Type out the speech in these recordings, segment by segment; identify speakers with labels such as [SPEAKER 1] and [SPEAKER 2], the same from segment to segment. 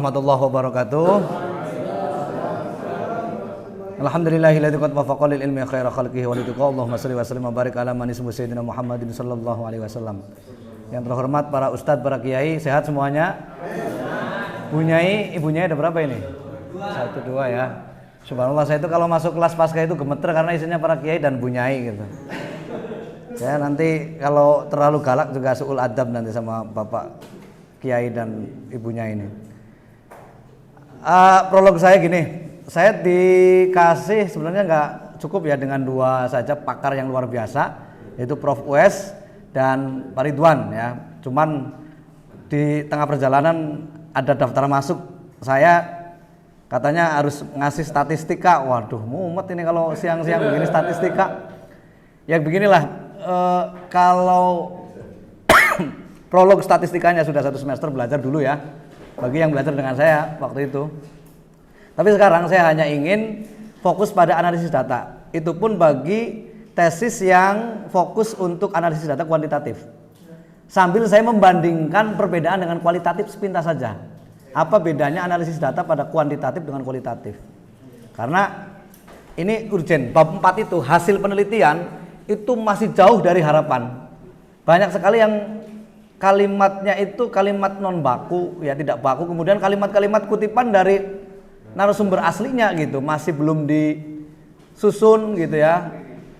[SPEAKER 1] Warahmatullahi wabarakatuh. Alhamdulillahilladzi qad wafaqa lil ilmi khaira khalqihi wa lidqa. Allahumma shalli wa sallim wa barik ala man ismu sayyidina Muhammadin sallallahu alaihi wasallam. Yang terhormat para ustadz, para kiai, sehat semuanya? Bunyai, ibunya ada berapa ini? 1, 2 ya. Subhanallah, saya itu kalau masuk kelas pasca itu gemeter karena isinya para kiai dan bunyai gitu. Ya nanti kalau terlalu galak juga suul adab nanti sama bapak kiai dan ibunya ini. Prolog saya gini, saya dikasih sebenarnya nggak cukup ya dengan 2 saja pakar yang luar biasa, yaitu Prof. Uwais dan Pak Ridwan ya. Cuman di tengah perjalanan ada daftar masuk, saya katanya harus ngasih statistika. Waduh, mumet ini kalau siang-siang begini statistika. Ya beginilah, kalau prolog statistikanya sudah 1 semester belajar dulu ya, bagi yang belajar dengan saya waktu itu. Tapi sekarang saya hanya ingin fokus pada analisis data. Itu pun bagi tesis yang fokus untuk analisis data kuantitatif. Sambil saya membandingkan perbedaan dengan kualitatif sepintas saja. Apa bedanya analisis data pada kuantitatif dengan kualitatif? Karena ini urgen. Bab 4 itu hasil penelitian itu masih jauh dari harapan. Banyak sekali yang kalimatnya itu kalimat non baku, ya tidak baku. Kemudian kalimat-kalimat kutipan dari narasumber aslinya gitu masih belum disusun gitu ya,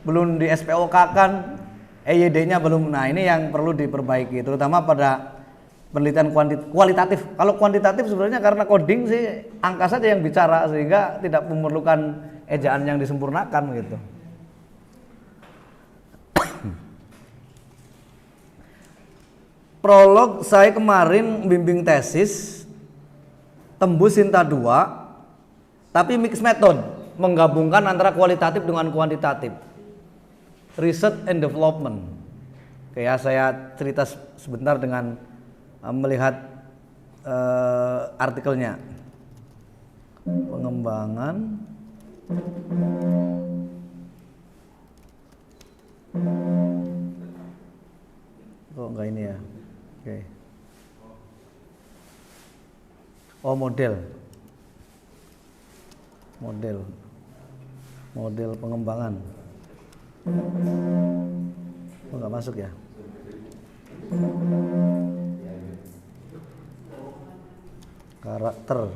[SPEAKER 1] belum di SPOK-kan, EYD-nya belum. Nah ini yang perlu diperbaiki, terutama pada penelitian kualitatif. Kalau kuantitatif sebenarnya karena coding sih angka saja yang bicara, sehingga tidak memerlukan ejaan yang disempurnakan gitu. Prolog saya kemarin bimbing tesis tembus Sinta 2, tapi mix method, menggabungkan antara kualitatif dengan kuantitatif, research and development. Oke ya, saya cerita sebentar dengan melihat artikelnya. Pengembangan kok enggak ini ya. Oke. Oh, model pengembangan. Oh, enggak masuk ya. Karakter.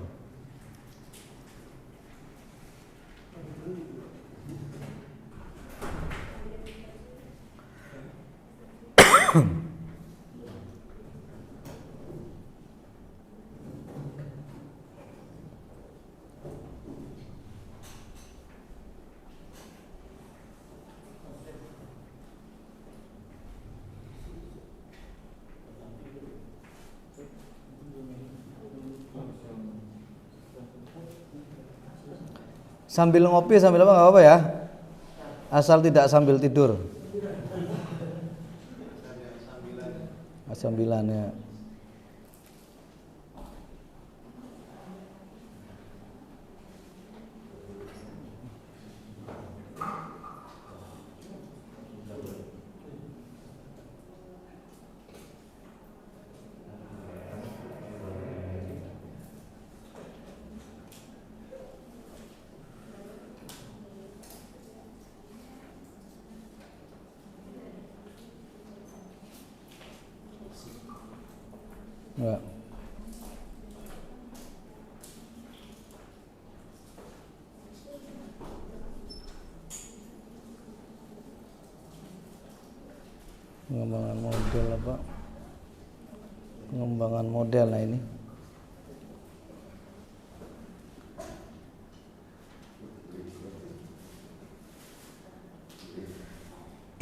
[SPEAKER 1] Sambil ngopi, sambil apa nggak apa ya, asal tidak sambil tidur. Sambilan ya. Enggak. Pengembangan model apa? Pengembangan model, nah ini.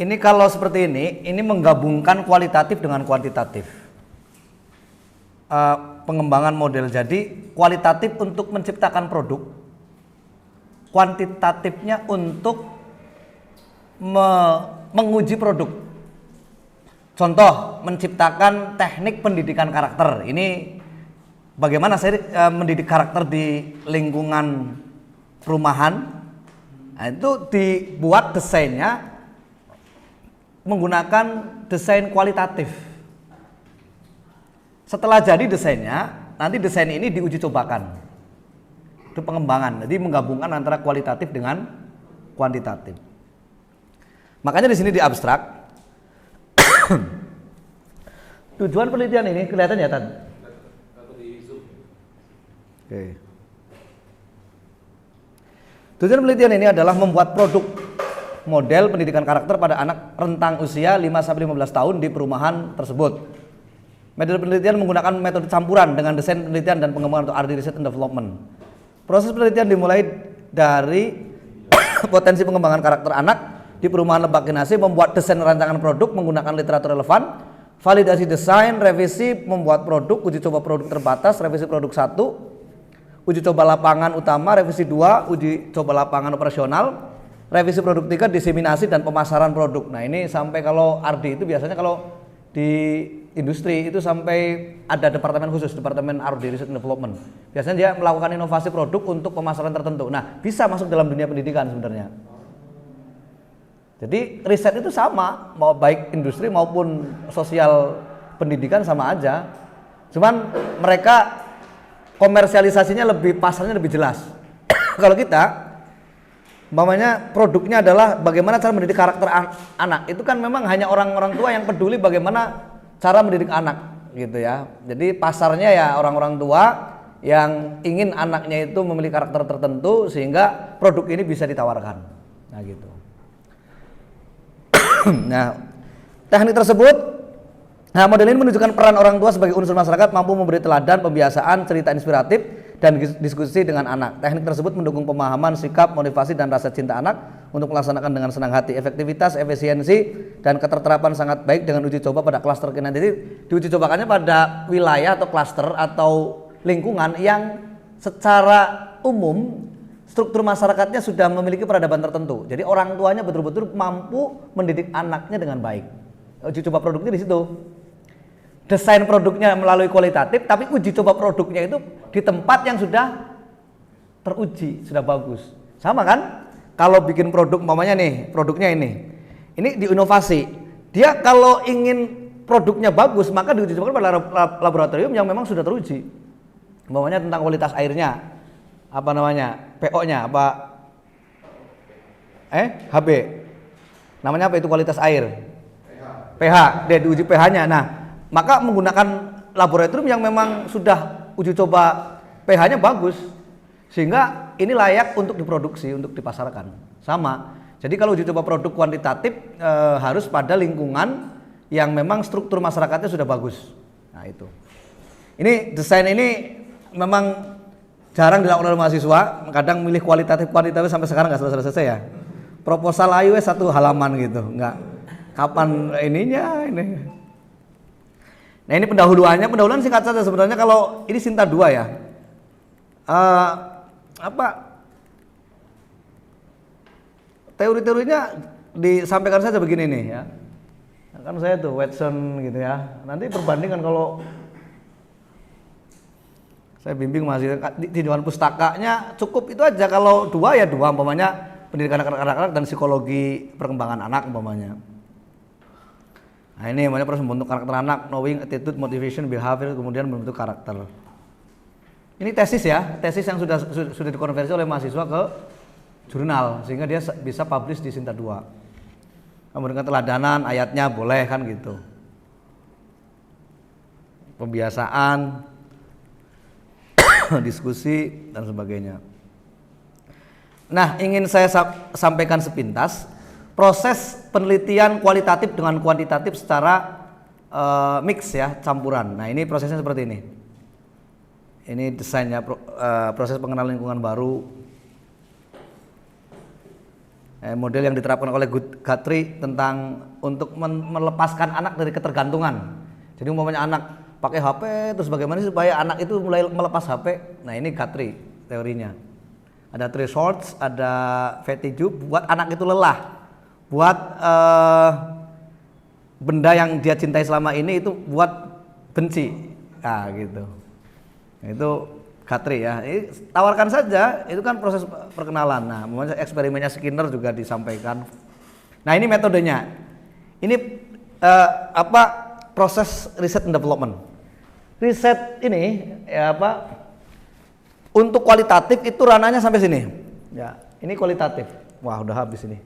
[SPEAKER 1] Ini kalau seperti ini menggabungkan kualitatif dengan kuantitatif. Pengembangan model, jadi kualitatif untuk menciptakan produk, kuantitatifnya untuk menguji produk. Contoh, menciptakan teknik pendidikan karakter. Ini bagaimana saya mendidik karakter di lingkungan perumahan. Nah, itu dibuat desainnya menggunakan desain kualitatif. Setelah jadi desainnya, nanti desain ini diuji cobakan. Itu pengembangan. Jadi menggabungkan antara kualitatif dengan kuantitatif. Makanya di sini di abstrak. Tujuan penelitian ini kelihatan ya, Tan? Oke. Tujuan penelitian ini adalah membuat produk model pendidikan karakter pada anak rentang usia 5-15 tahun di perumahan tersebut. Metode penelitian menggunakan metode campuran dengan desain penelitian dan pengembangan atau R&D Research and Development. Proses penelitian dimulai dari potensi pengembangan karakter anak di perumahan Lebakginasih, membuat desain rancangan produk menggunakan literatur relevan, validasi desain, revisi membuat produk, uji coba produk terbatas, revisi produk 1, uji coba lapangan utama, revisi 2, uji coba lapangan operasional, revisi produk 3, diseminasi dan pemasaran produk. Nah ini sampai kalau R&D itu biasanya kalau di industri itu sampai ada departemen khusus, departemen R&D Research and Development. Biasanya dia melakukan inovasi produk untuk pemasaran tertentu. Nah bisa masuk dalam dunia pendidikan sebenarnya. Jadi riset itu sama, mau baik industri maupun sosial pendidikan sama aja. Cuman mereka komersialisasinya lebih, pasarnya lebih jelas. Kalau kita umpamanya produknya adalah bagaimana cara mendidik karakter anak, itu kan memang hanya orang-orang tua yang peduli bagaimana cara mendidik anak gitu ya. Jadi pasarnya ya orang-orang tua yang ingin anaknya itu memiliki karakter tertentu sehingga produk ini bisa ditawarkan. Nah gitu. Nah, teknik tersebut, model ini menunjukkan peran orang tua sebagai unsur masyarakat mampu memberi teladan, pembiasaan, cerita inspiratif, dan diskusi dengan anak. Teknik tersebut mendukung pemahaman, sikap, motivasi, dan rasa cinta anak untuk melaksanakan dengan senang hati. Efektivitas, efisiensi, dan keterterapan sangat baik dengan uji coba pada klaster kinesis. Jadi diuji cobakannya pada wilayah atau klaster atau lingkungan yang secara umum struktur masyarakatnya sudah memiliki peradaban tertentu. Jadi orang tuanya betul-betul mampu mendidik anaknya dengan baik. Uji coba produknya di situ. Desain produknya melalui kualitatif, tapi uji coba produknya itu di tempat yang sudah teruji, sudah bagus. Sama kan? Kalau bikin produk, umpamanya nih, produknya ini diinovasi. Dia kalau ingin produknya bagus, maka diuji coba pada laboratorium yang memang sudah teruji. Umpamanya tentang kualitas airnya, apa namanya, PO-nya, apa, HB, namanya apa itu kualitas air? pH, dia diuji pH-nya. Nah, maka menggunakan laboratorium yang memang sudah uji coba pH-nya bagus, sehingga ini layak untuk diproduksi, untuk dipasarkan. Sama. Jadi kalau uji coba produk kuantitatif harus pada lingkungan yang memang struktur masyarakatnya sudah bagus. Nah itu. Ini desain ini memang jarang dilakukan oleh mahasiswa, kadang milih kualitatif sampai sekarang nggak selesai ya. Proposal AIW 1 halaman gitu, nggak. Kapan ininya ini? Nah ini pendahuluan singkat saja sebenarnya. Kalau ini Sinta 2 ya, teori-teorinya disampaikan saja begini nih ya. Kan saya tuh Watson gitu ya. Nanti perbandingan kalau saya bimbing masih di dewan pustakanya cukup itu aja. Kalau 2 ya 2, umpamanya pendidikan anak-anak dan psikologi perkembangan anak umpamanya. Nah ini namanya proses membentuk karakter anak, knowing, attitude, motivation, behavior, kemudian membentuk karakter. Ini tesis ya, tesis yang sudah dikonversi oleh mahasiswa ke jurnal sehingga dia bisa publish di Sinta 2. Memberikan teladanan, ayatnya boleh kan gitu. Pembiasaan, diskusi dan sebagainya. Nah, ingin saya sampaikan sepintas proses penelitian kualitatif dengan kuantitatif secara mix ya, campuran. Nah, ini prosesnya seperti ini. Ini desainnya, proses pengenalan lingkungan baru. Model yang diterapkan oleh Guthrie tentang untuk melepaskan anak dari ketergantungan. Jadi umpamanya anak pakai HP, terus bagaimana supaya anak itu mulai melepas HP. Nah, ini Guthrie teorinya. Ada thresholds, ada fatigue, buat anak itu lelah. Buat benda yang dia cintai selama ini itu buat benci. Nah, gitu. Itu Guthrie ya. Ini tawarkan saja, itu kan proses perkenalan. Nah, eksperimennya Skinner juga disampaikan. Nah, ini metodenya. Ini proses research and development. riset ini ya untuk kualitatif itu ranahnya sampai sini. Ya, ini kualitatif. Wah, udah habis ini.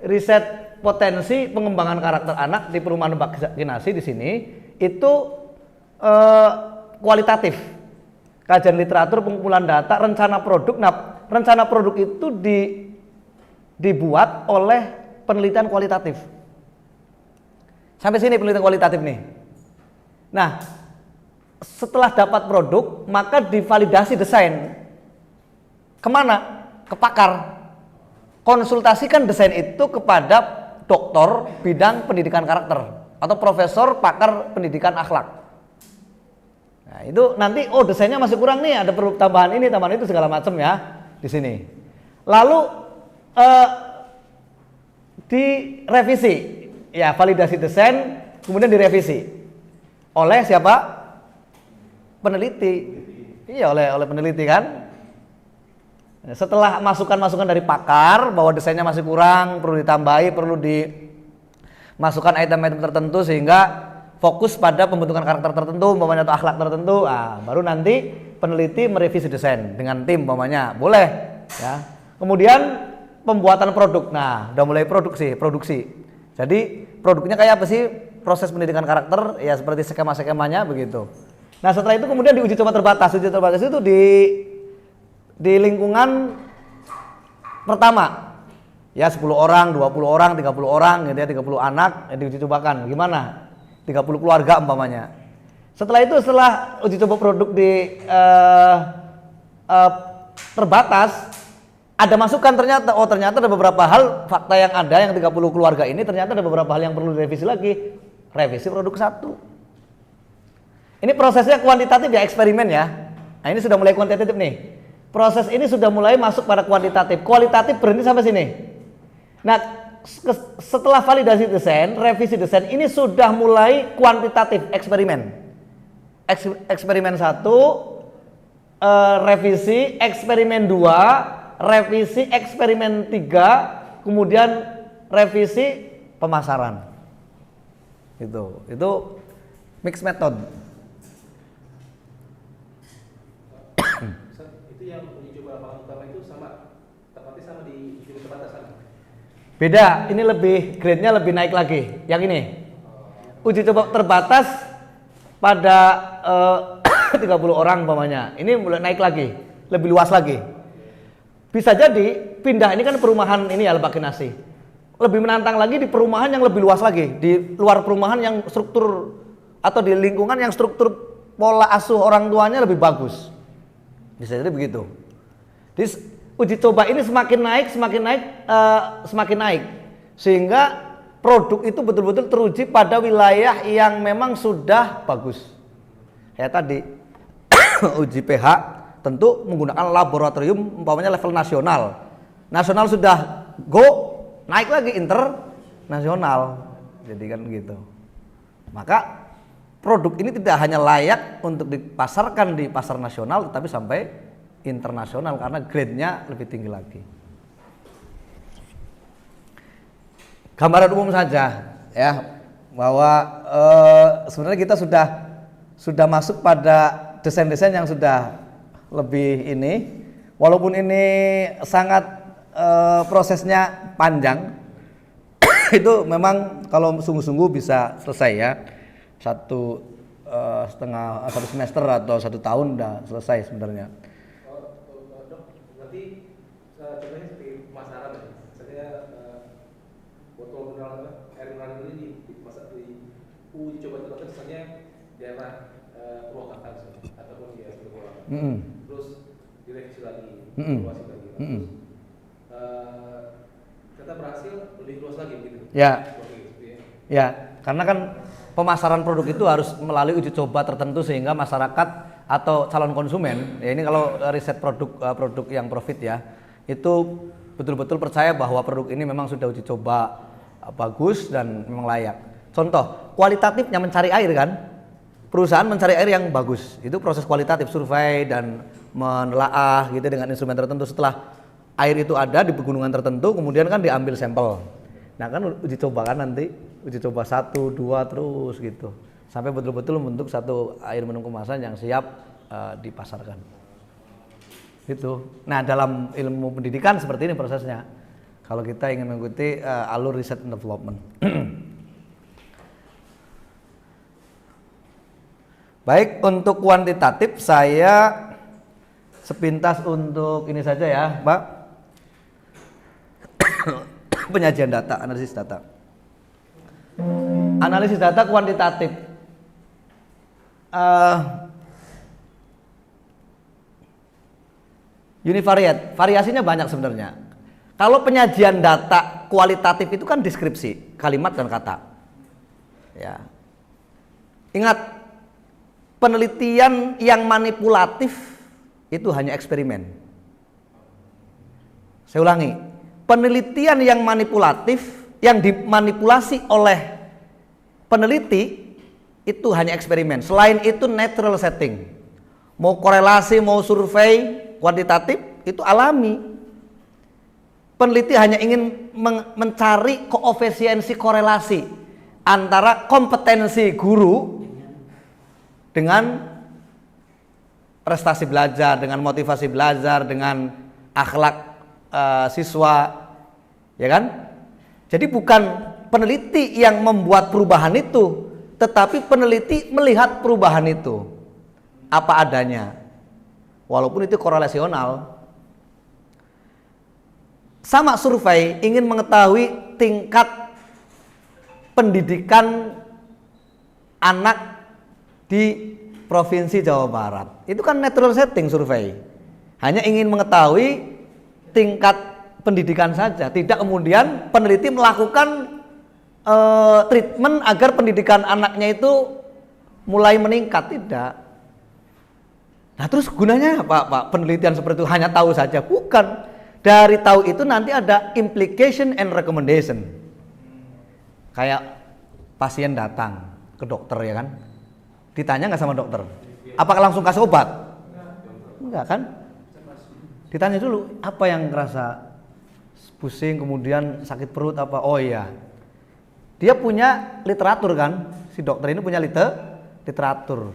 [SPEAKER 1] Riset potensi pengembangan karakter anak di perumahan vaksinasi di sini itu kualitatif. Kajian literatur, pengumpulan data, rencana produk. Nah, rencana produk itu dibuat oleh penelitian kualitatif. Sampai sini penelitian kualitatif nih. Nah, setelah dapat produk, maka divalidasi desain. Kemana? Ke pakar. Konsultasikan desain itu kepada doktor bidang pendidikan karakter atau profesor pakar pendidikan akhlak. Nah, itu nanti desainnya masih kurang nih, ada perlu tambahan ini, tambahan itu segala macam ya di sini. Lalu direvisi. Ya, validasi desain kemudian direvisi. Oleh siapa? Peneliti. Iya, oleh peneliti kan? Setelah masukan-masukan dari pakar bahwa desainnya masih kurang, perlu ditambahi, perlu dimasukkan item-item tertentu sehingga fokus pada pembentukan karakter tertentu, umpamanya atau akhlak tertentu, baru nanti peneliti merevisi desain dengan tim umpamanya, boleh ya. Kemudian pembuatan produk. Nah, udah mulai produksi. Jadi produknya kayak apa sih? Proses pendidikan karakter ya seperti skema-skemanya begitu. Nah, setelah itu kemudian diuji coba terbatas. Uji terbatas itu di lingkungan pertama ya 10 orang, 20 orang, 30 orang gitu ya, 30 anak diuji cobakan. Gimana? 30 keluarga umpamanya. Setelah itu, setelah uji coba produk terbatas, ada masukan ternyata ada beberapa hal fakta yang ada yang 30 keluarga ini ternyata ada beberapa hal yang perlu direvisi lagi. Revisi produk 1. Ini prosesnya kuantitatif ya, eksperimen ya. Nah, ini sudah mulai kuantitatif nih. Proses ini sudah mulai masuk pada kuantitatif. Kualitatif berhenti sampai sini. Nah, setelah validasi desain, revisi desain, ini sudah mulai kuantitatif, eksperimen. Eksperimen 1, revisi, eksperimen 2, revisi, eksperimen 3, kemudian revisi pemasaran. Itu mix method.
[SPEAKER 2] Itu yang uji coba lapangan utama itu tepatnya sama di uji terbatas sama.
[SPEAKER 1] Beda, ini lebih grade-nya lebih naik lagi. Yang ini uji coba terbatas pada 30 orang umpamanya. Ini mulai naik lagi, lebih luas lagi. Bisa jadi pindah, ini kan perumahan ini ya vaksinasi. Lebih menantang lagi di perumahan yang lebih luas lagi, di luar perumahan yang struktur atau di lingkungan yang struktur pola asuh orang tuanya lebih bagus. Bisa jadi begitu. Jadi uji coba ini semakin naik, sehingga produk itu betul-betul teruji pada wilayah yang memang sudah bagus. Kayak tadi uji pH tentu menggunakan laboratorium umpamanya level nasional. Nasional sudah go, naik lagi internasional. Jadi kan gitu. Maka produk ini tidak hanya layak untuk dipasarkan di pasar nasional, tetapi sampai internasional karena grade-nya lebih tinggi lagi. Gambaran umum saja ya, bahwa sebenarnya kita sudah masuk pada desain-desain yang sudah lebih ini, walaupun ini sangat prosesnya panjang. Itu memang kalau sungguh-sungguh bisa selesai ya, satu semester atau 1 tahun udah selesai sebenarnya.
[SPEAKER 2] Berarti contohnya seperti pemasaran ya, misalnya botol mineral air mineral ini dimasak di uji coba terbatas misalnya daerah Purwakarta ataupun di Purwakarta, terus direvisi lagi, evaluasi lagi, terus kita berhasil lebih luas lagi gitu.
[SPEAKER 1] Ya. Ya, karena kan pemasaran produk itu harus melalui uji coba tertentu sehingga masyarakat atau calon konsumen, ya ini kalau riset produk yang profit ya, itu betul-betul percaya bahwa produk ini memang sudah uji coba bagus dan memang layak. Contoh, kualitatifnya mencari air kan, perusahaan mencari air yang bagus, itu proses kualitatif, survei dan menelaah gitu dengan instrumen tertentu. Setelah air itu ada di pegunungan tertentu, kemudian kan diambil sampel. Nah kan uji coba kan nanti, uji coba 1, 2 terus gitu sampai betul-betul membentuk satu air minum kemasan yang siap dipasarkan. Itu. Nah, dalam ilmu pendidikan seperti ini prosesnya. Kalau kita ingin mengikuti alur research and development. Baik, untuk kuantitatif saya sepintas untuk ini saja ya, Pak. Penyajian data, analisis data. Analisis data kuantitatif. Univariate, variasinya banyak sebenarnya. Kalau penyajian data kualitatif itu kan deskripsi, kalimat dan kata. Ya. Ingat, penelitian yang manipulatif itu hanya eksperimen. Saya ulangi, penelitian yang manipulatif, yang dimanipulasi oleh peneliti itu hanya eksperimen. Selain itu natural setting. Mau korelasi, mau survei kuantitatif itu alami. Peneliti hanya ingin mencari koefisiensi korelasi antara kompetensi guru dengan prestasi belajar, dengan motivasi belajar, dengan akhlak siswa, ya kan? Jadi bukan peneliti yang membuat perubahan itu, tetapi peneliti melihat perubahan itu apa adanya, walaupun itu korelasional. Sama survei ingin mengetahui tingkat pendidikan anak di Provinsi Jawa Barat. Itu kan natural setting survei. Hanya ingin mengetahui tingkat pendidikan saja, tidak kemudian peneliti melakukan treatment agar pendidikan anaknya itu mulai meningkat, tidak. Nah, terus gunanya apa, Pak? Penelitian seperti itu hanya tahu saja? Bukan. Dari tahu itu nanti ada implication and recommendation. Kayak pasien datang ke dokter, ya kan? Ditanya nggak sama dokter? Apakah langsung kasih obat? Enggak kan? Ditanya dulu, apa yang ngerasa pusing, kemudian sakit perut apa? Oh iya, dia punya literatur kan? Si dokter ini punya literatur.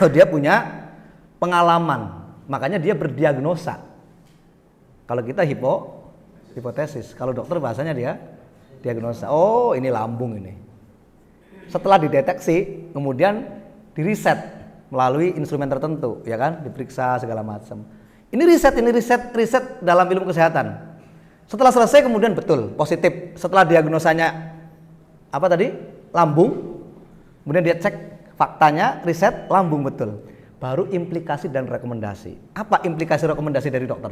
[SPEAKER 1] Dia punya pengalaman, makanya dia berdiagnosa. Kalau kita hipotesis, kalau dokter bahasanya dia diagnosa. Oh, ini lambung ini. Setelah dideteksi, kemudian diriset melalui instrumen tertentu, ya kan? Diperiksa segala macam. Ini riset dalam ilmu kesehatan. Setelah selesai kemudian betul, positif. Setelah diagnosanya apa tadi? Lambung. Kemudian dia cek faktanya, riset lambung betul. Baru implikasi dan rekomendasi. Apa implikasi rekomendasi dari dokter?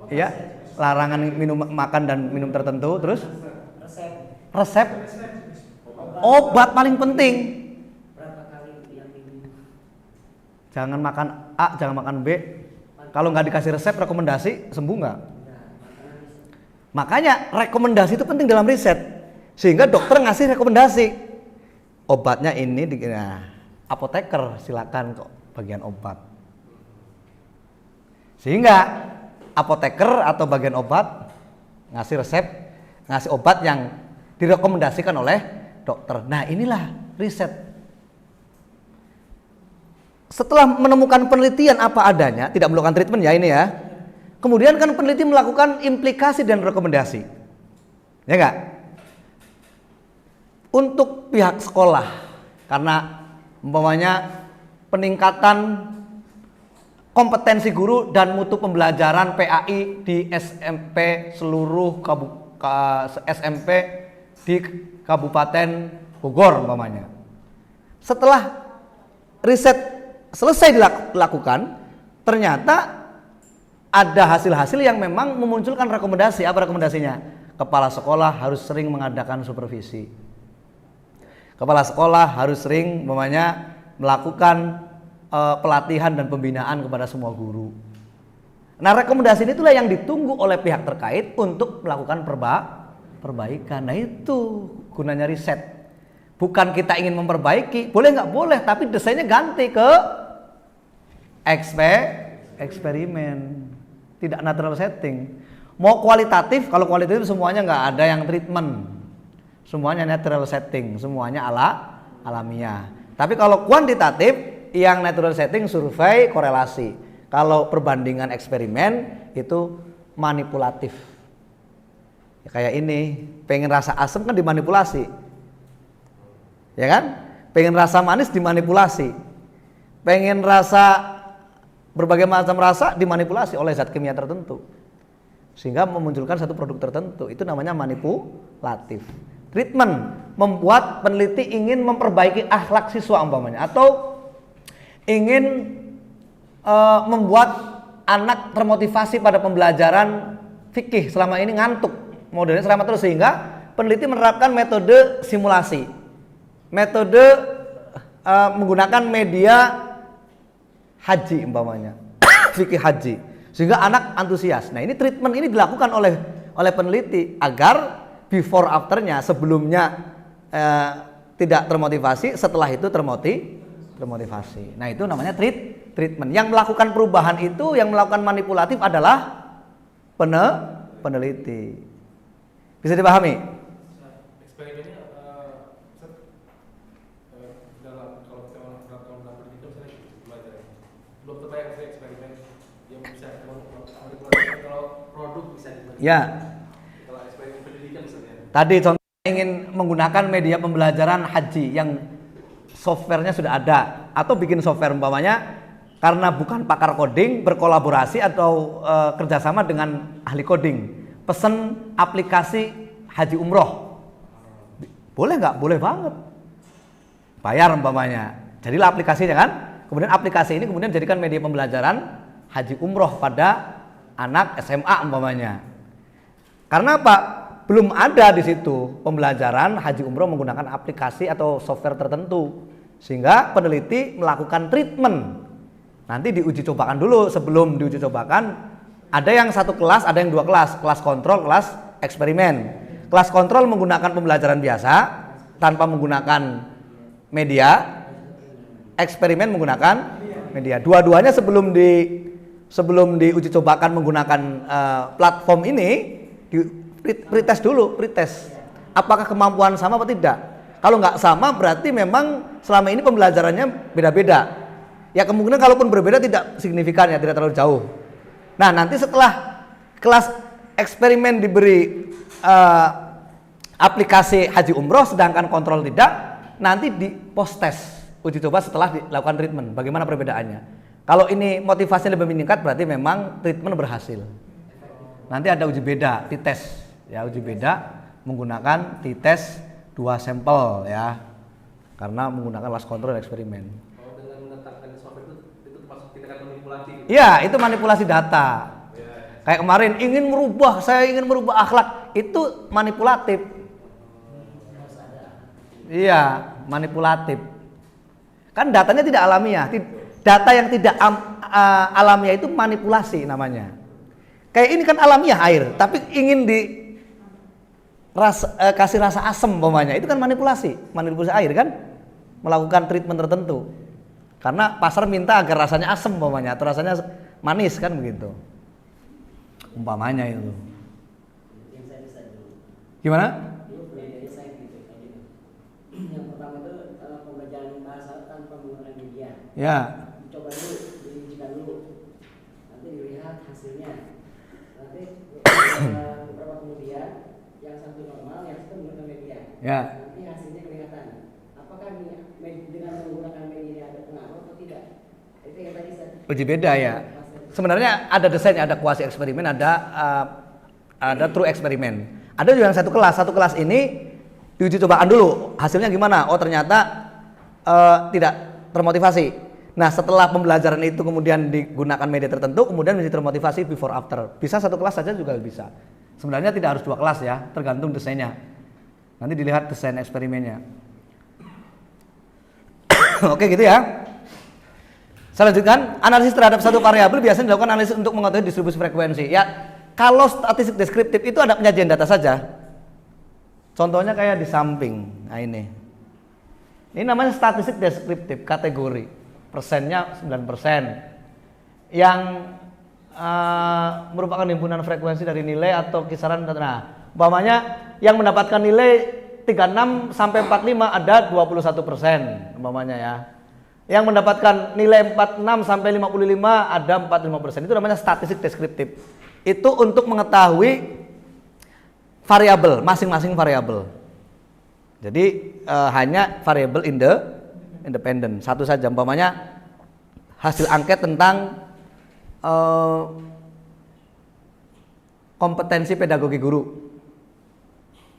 [SPEAKER 1] Iya, larangan minum, makan dan minum tertentu, terus resep obat paling penting. Jangan makan A, jangan makan B. Kalau nggak dikasih resep, rekomendasi, sembuh nggak? Makanya rekomendasi itu penting dalam riset, sehingga dokter ngasih rekomendasi. Obatnya ini, nah, apoteker silakan kok bagian obat. Sehingga apoteker atau bagian obat ngasih resep, ngasih obat yang direkomendasikan oleh dokter. Nah, inilah riset. Setelah menemukan penelitian apa adanya, tidak melakukan treatment ya ini ya. Kemudian kan peneliti melakukan implikasi dan rekomendasi. Ya enggak? Untuk pihak sekolah, karena umpamanya peningkatan kompetensi guru dan mutu pembelajaran PAI di SMP seluruh SMP di Kabupaten Bogor umpamanya. Setelah riset selesai dilakukan, ternyata ada hasil-hasil yang memang memunculkan rekomendasi. Apa rekomendasinya? Kepala sekolah harus sering mengadakan supervisi. Kepala sekolah harus sering umpamanya melakukan pelatihan dan pembinaan kepada semua guru. Nah, rekomendasi ini itulah yang ditunggu oleh pihak terkait untuk melakukan perbaikan. Nah, itu gunanya riset. Bukan kita ingin memperbaiki, boleh nggak boleh, tapi desainnya ganti ke eksperimen, tidak natural setting. Mau kualitatif, kalau kualitatif semuanya nggak ada yang treatment, semuanya natural setting, semuanya alamiah. Tapi kalau kuantitatif, yang natural setting survei korelasi. Kalau perbandingan eksperimen itu manipulatif. Ya, kayak ini, pengen rasa asam kan dimanipulasi, ya kan? Pengen rasa manis dimanipulasi, pengen rasa berbagai macam rasa dimanipulasi oleh zat kimia tertentu sehingga memunculkan satu produk tertentu. Itu namanya manipulatif. Treatment membuat peneliti ingin memperbaiki akhlak siswa umpamanya, atau ingin membuat anak termotivasi pada pembelajaran fikih, selama ini ngantuk, modelnya selama terus, sehingga peneliti menerapkan metode simulasi, metode menggunakan media haji umpamanya, fikih haji, sehingga anak antusias. Nah, ini treatment ini dilakukan oleh peneliti agar before afternya, sebelumnya tidak termotivasi, setelah itu termotivasi. Nah, itu namanya treatment. Yang melakukan perubahan itu, yang melakukan manipulatif adalah peneliti. Bisa dipahami?
[SPEAKER 2] Eksperimennya dalam, kalau kita menerapkan penelitian misalnya belajar belum terbayang saya eksperimen yang bisa manipulasi kalau produk bisa dimanipulasi.
[SPEAKER 1] Ya.
[SPEAKER 2] Kalau eksperimen pendidikan misalnya.
[SPEAKER 1] Tadi contohnya ingin menggunakan media pembelajaran haji yang softwarenya sudah ada, atau bikin software umpamanya karena bukan pakar coding, berkolaborasi atau kerjasama dengan ahli coding, pesen aplikasi haji umroh. Boleh nggak? Boleh banget. Bayar umpamanya, jadilah aplikasinya kan. Kemudian aplikasi ini kemudian jadikan media pembelajaran haji umroh pada anak SMA umpamanya. Karena apa? Belum ada di situ pembelajaran haji umroh menggunakan aplikasi atau software tertentu, sehingga peneliti melakukan treatment. Nanti diuji cobakan dulu. Sebelum diuji cobakan, ada yang satu kelas, ada yang dua kelas, kelas kontrol, kelas eksperimen. Kelas kontrol menggunakan pembelajaran biasa tanpa menggunakan media, eksperimen menggunakan media. Dua-duanya sebelum diuji cobakan menggunakan platform ini, pretest dulu, pretest. Apakah kemampuan sama atau tidak? Kalau nggak sama berarti memang selama ini pembelajarannya beda-beda. Ya kemungkinan kalaupun berbeda tidak signifikan, ya tidak terlalu jauh. Nah, nanti setelah kelas eksperimen diberi aplikasi haji umroh sedangkan kontrol tidak, nanti di post test, uji coba setelah dilakukan treatment. Bagaimana perbedaannya? Kalau ini motivasinya lebih meningkat berarti memang treatment berhasil. Nanti ada uji beda, t-test. Ya, uji beda menggunakan t-test 2 sampel ya. Karena menggunakan kelas kontrol eksperimen.
[SPEAKER 2] Kalau dengan menetapkan software itu termasuk tindakan manipulasi.
[SPEAKER 1] Iya, itu manipulasi data. Kayak kemarin saya ingin merubah akhlak, itu manipulatif. Iya, manipulatif. Kan datanya tidak alamiah. Data yang tidak alamiah itu manipulasi namanya. Kayak ini kan alamiah air, tapi ingin kasih rasa asam umpamanya, itu kan manipulasi air kan, melakukan treatment tertentu. Karena pasar minta agar rasanya asam umpamanya, atau rasanya manis kan begitu. Umpamanya itu. Gimana?
[SPEAKER 3] Yang pertama itu pembelajaran bahasa tanpa menggunakan media.
[SPEAKER 1] Ya.
[SPEAKER 3] Coba dulu, diujikan dulu. Nanti dilihat hasilnya. Nanti beberapa kemudian yang satu normal, yang satu menggunakan media.
[SPEAKER 1] Ya.
[SPEAKER 3] Nanti hasilnya kelihatan. Apakah dengan menggunakan media ada pengaruh atau tidak? Itu yang tadi saya.
[SPEAKER 1] Uji beda ya. Sebenarnya ada desainnya, ada kuasi eksperimen, ada true eksperimen. Ada juga yang satu kelas ini diuji cobaan dulu, hasilnya gimana? Oh ternyata tidak termotivasi. Nah setelah pembelajaran itu kemudian digunakan media tertentu, kemudian menjadi termotivasi before after. Bisa satu kelas saja juga bisa. Sebenarnya tidak harus 2 kelas ya, tergantung desainnya. Nanti dilihat desain eksperimennya. Oke gitu ya. Saya lanjutkan, analisis terhadap satu variabel biasanya dilakukan analisis untuk mengetahui distribusi frekuensi. Ya, kalau statistik deskriptif itu ada penyajian data saja. Contohnya kayak di samping. Nah ini namanya statistik deskriptif, kategori. Persennya 9%. Yang merupakan himpunan frekuensi dari nilai atau kisaran. Nah, umpamanya yang mendapatkan nilai 36 sampai 45 ada 21% umpamanya ya. Yang mendapatkan nilai 46 sampai 55 ada 45%. Itu namanya statistik deskriptif. Itu untuk mengetahui variabel, masing-masing variabel. Jadi hanya variabel independen, satu saja. Umpamanya hasil angket tentang kompetensi pedagogi guru.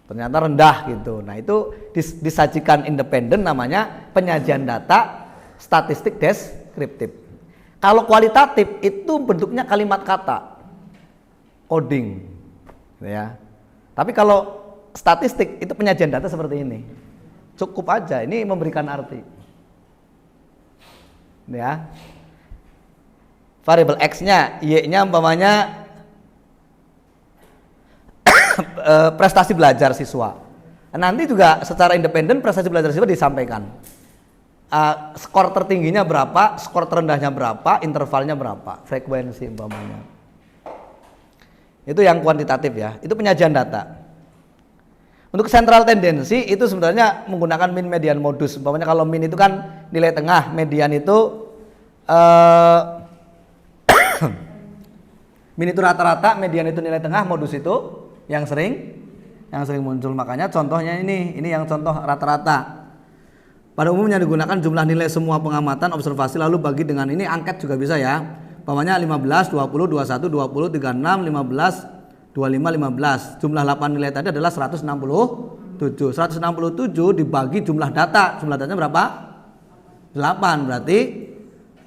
[SPEAKER 1] Ternyata rendah gitu. Nah itu disajikan independen, namanya penyajian data statistik deskriptif. Kalau kualitatif itu bentuknya kalimat kata, coding, gitu ya. Tapi kalau statistik itu penyajian data seperti ini, cukup aja. Ini memberikan arti, ya. Variabel x-nya, y-nya umpamanya prestasi belajar siswa. Nanti juga secara independen prestasi belajar siswa disampaikan. Skor tertingginya berapa, skor terendahnya berapa, intervalnya berapa, frekuensi umpamanya. Itu yang kuantitatif ya. Itu penyajian data. Untuk sentral tendensi itu sebenarnya menggunakan min, median, modus. Umpamanya kalau min itu kan nilai tengah, median itu min itu rata-rata, median itu nilai tengah, modus itu yang sering muncul. Makanya contohnya ini yang contoh rata-rata. Pada umumnya digunakan jumlah nilai semua pengamatan observasi lalu bagi dengan ini, angket juga bisa ya. Umpamanya 15, 20, 21, 20, 36, 15, 25, 15. Jumlah 8 nilai tadi adalah 167. 167 dibagi jumlah data. Jumlah datanya berapa? 8. Berarti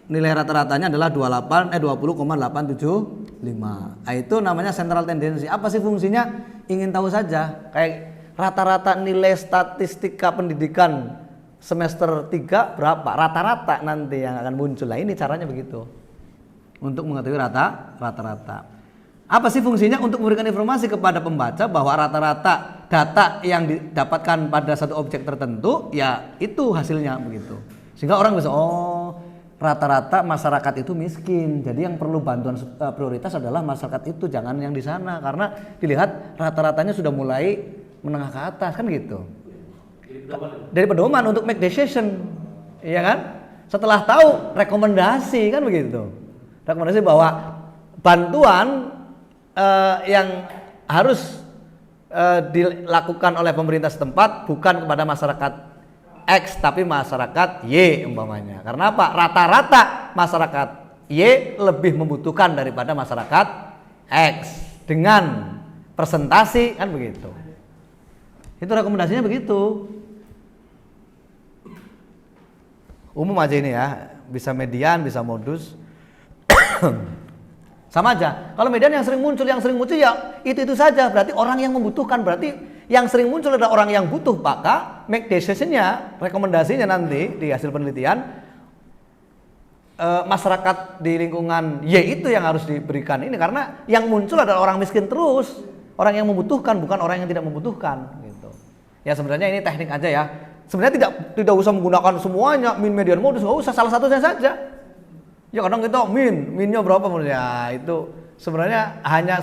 [SPEAKER 1] nilai rata-ratanya adalah 20,875. Nah, itu namanya central tendensi. Apa sih fungsinya? Ingin tahu saja. Kayak rata-rata nilai statistika pendidikan semester 3 berapa? Rata-rata nanti yang akan muncul. Nah, ini caranya begitu. Untuk mengetahui rata-rata. Apa sih fungsinya? Untuk memberikan informasi kepada pembaca bahwa rata-rata data yang didapatkan pada satu objek tertentu, ya itu hasilnya begitu. Sehingga orang bisa, rata-rata masyarakat itu miskin, jadi yang perlu bantuan prioritas adalah masyarakat itu, jangan yang di sana, karena dilihat rata-ratanya sudah mulai menengah ke atas, kan gitu. Dari pedoman untuk make decision, iya kan? Setelah tahu rekomendasi, kan begitu. Rekomendasi bahwa bantuan yang harus dilakukan oleh pemerintah setempat bukan kepada masyarakat X tapi masyarakat Y umpamanya. Karena apa? Rata-rata masyarakat Y lebih membutuhkan daripada masyarakat X dengan presentasi, kan begitu. Itu rekomendasinya begitu. Umum aja ini ya, bisa median, bisa modus. Sama aja. Kalau median yang sering muncul ya itu saja. Berarti orang yang membutuhkan, berarti yang sering muncul adalah orang yang butuh, maka make decision-nya, rekomendasinya nanti di hasil penelitian masyarakat di lingkungan Y itu yang harus diberikan ini, karena yang muncul adalah orang miskin terus, orang yang membutuhkan, bukan orang yang tidak membutuhkan gitu. Ya sebenarnya ini teknik aja ya. Sebenarnya tidak usah menggunakan semuanya, min, median, modus, nggak usah, salah satunya saja. Ya kadang kita minnya berapa menurut ya, itu sebenarnya hanya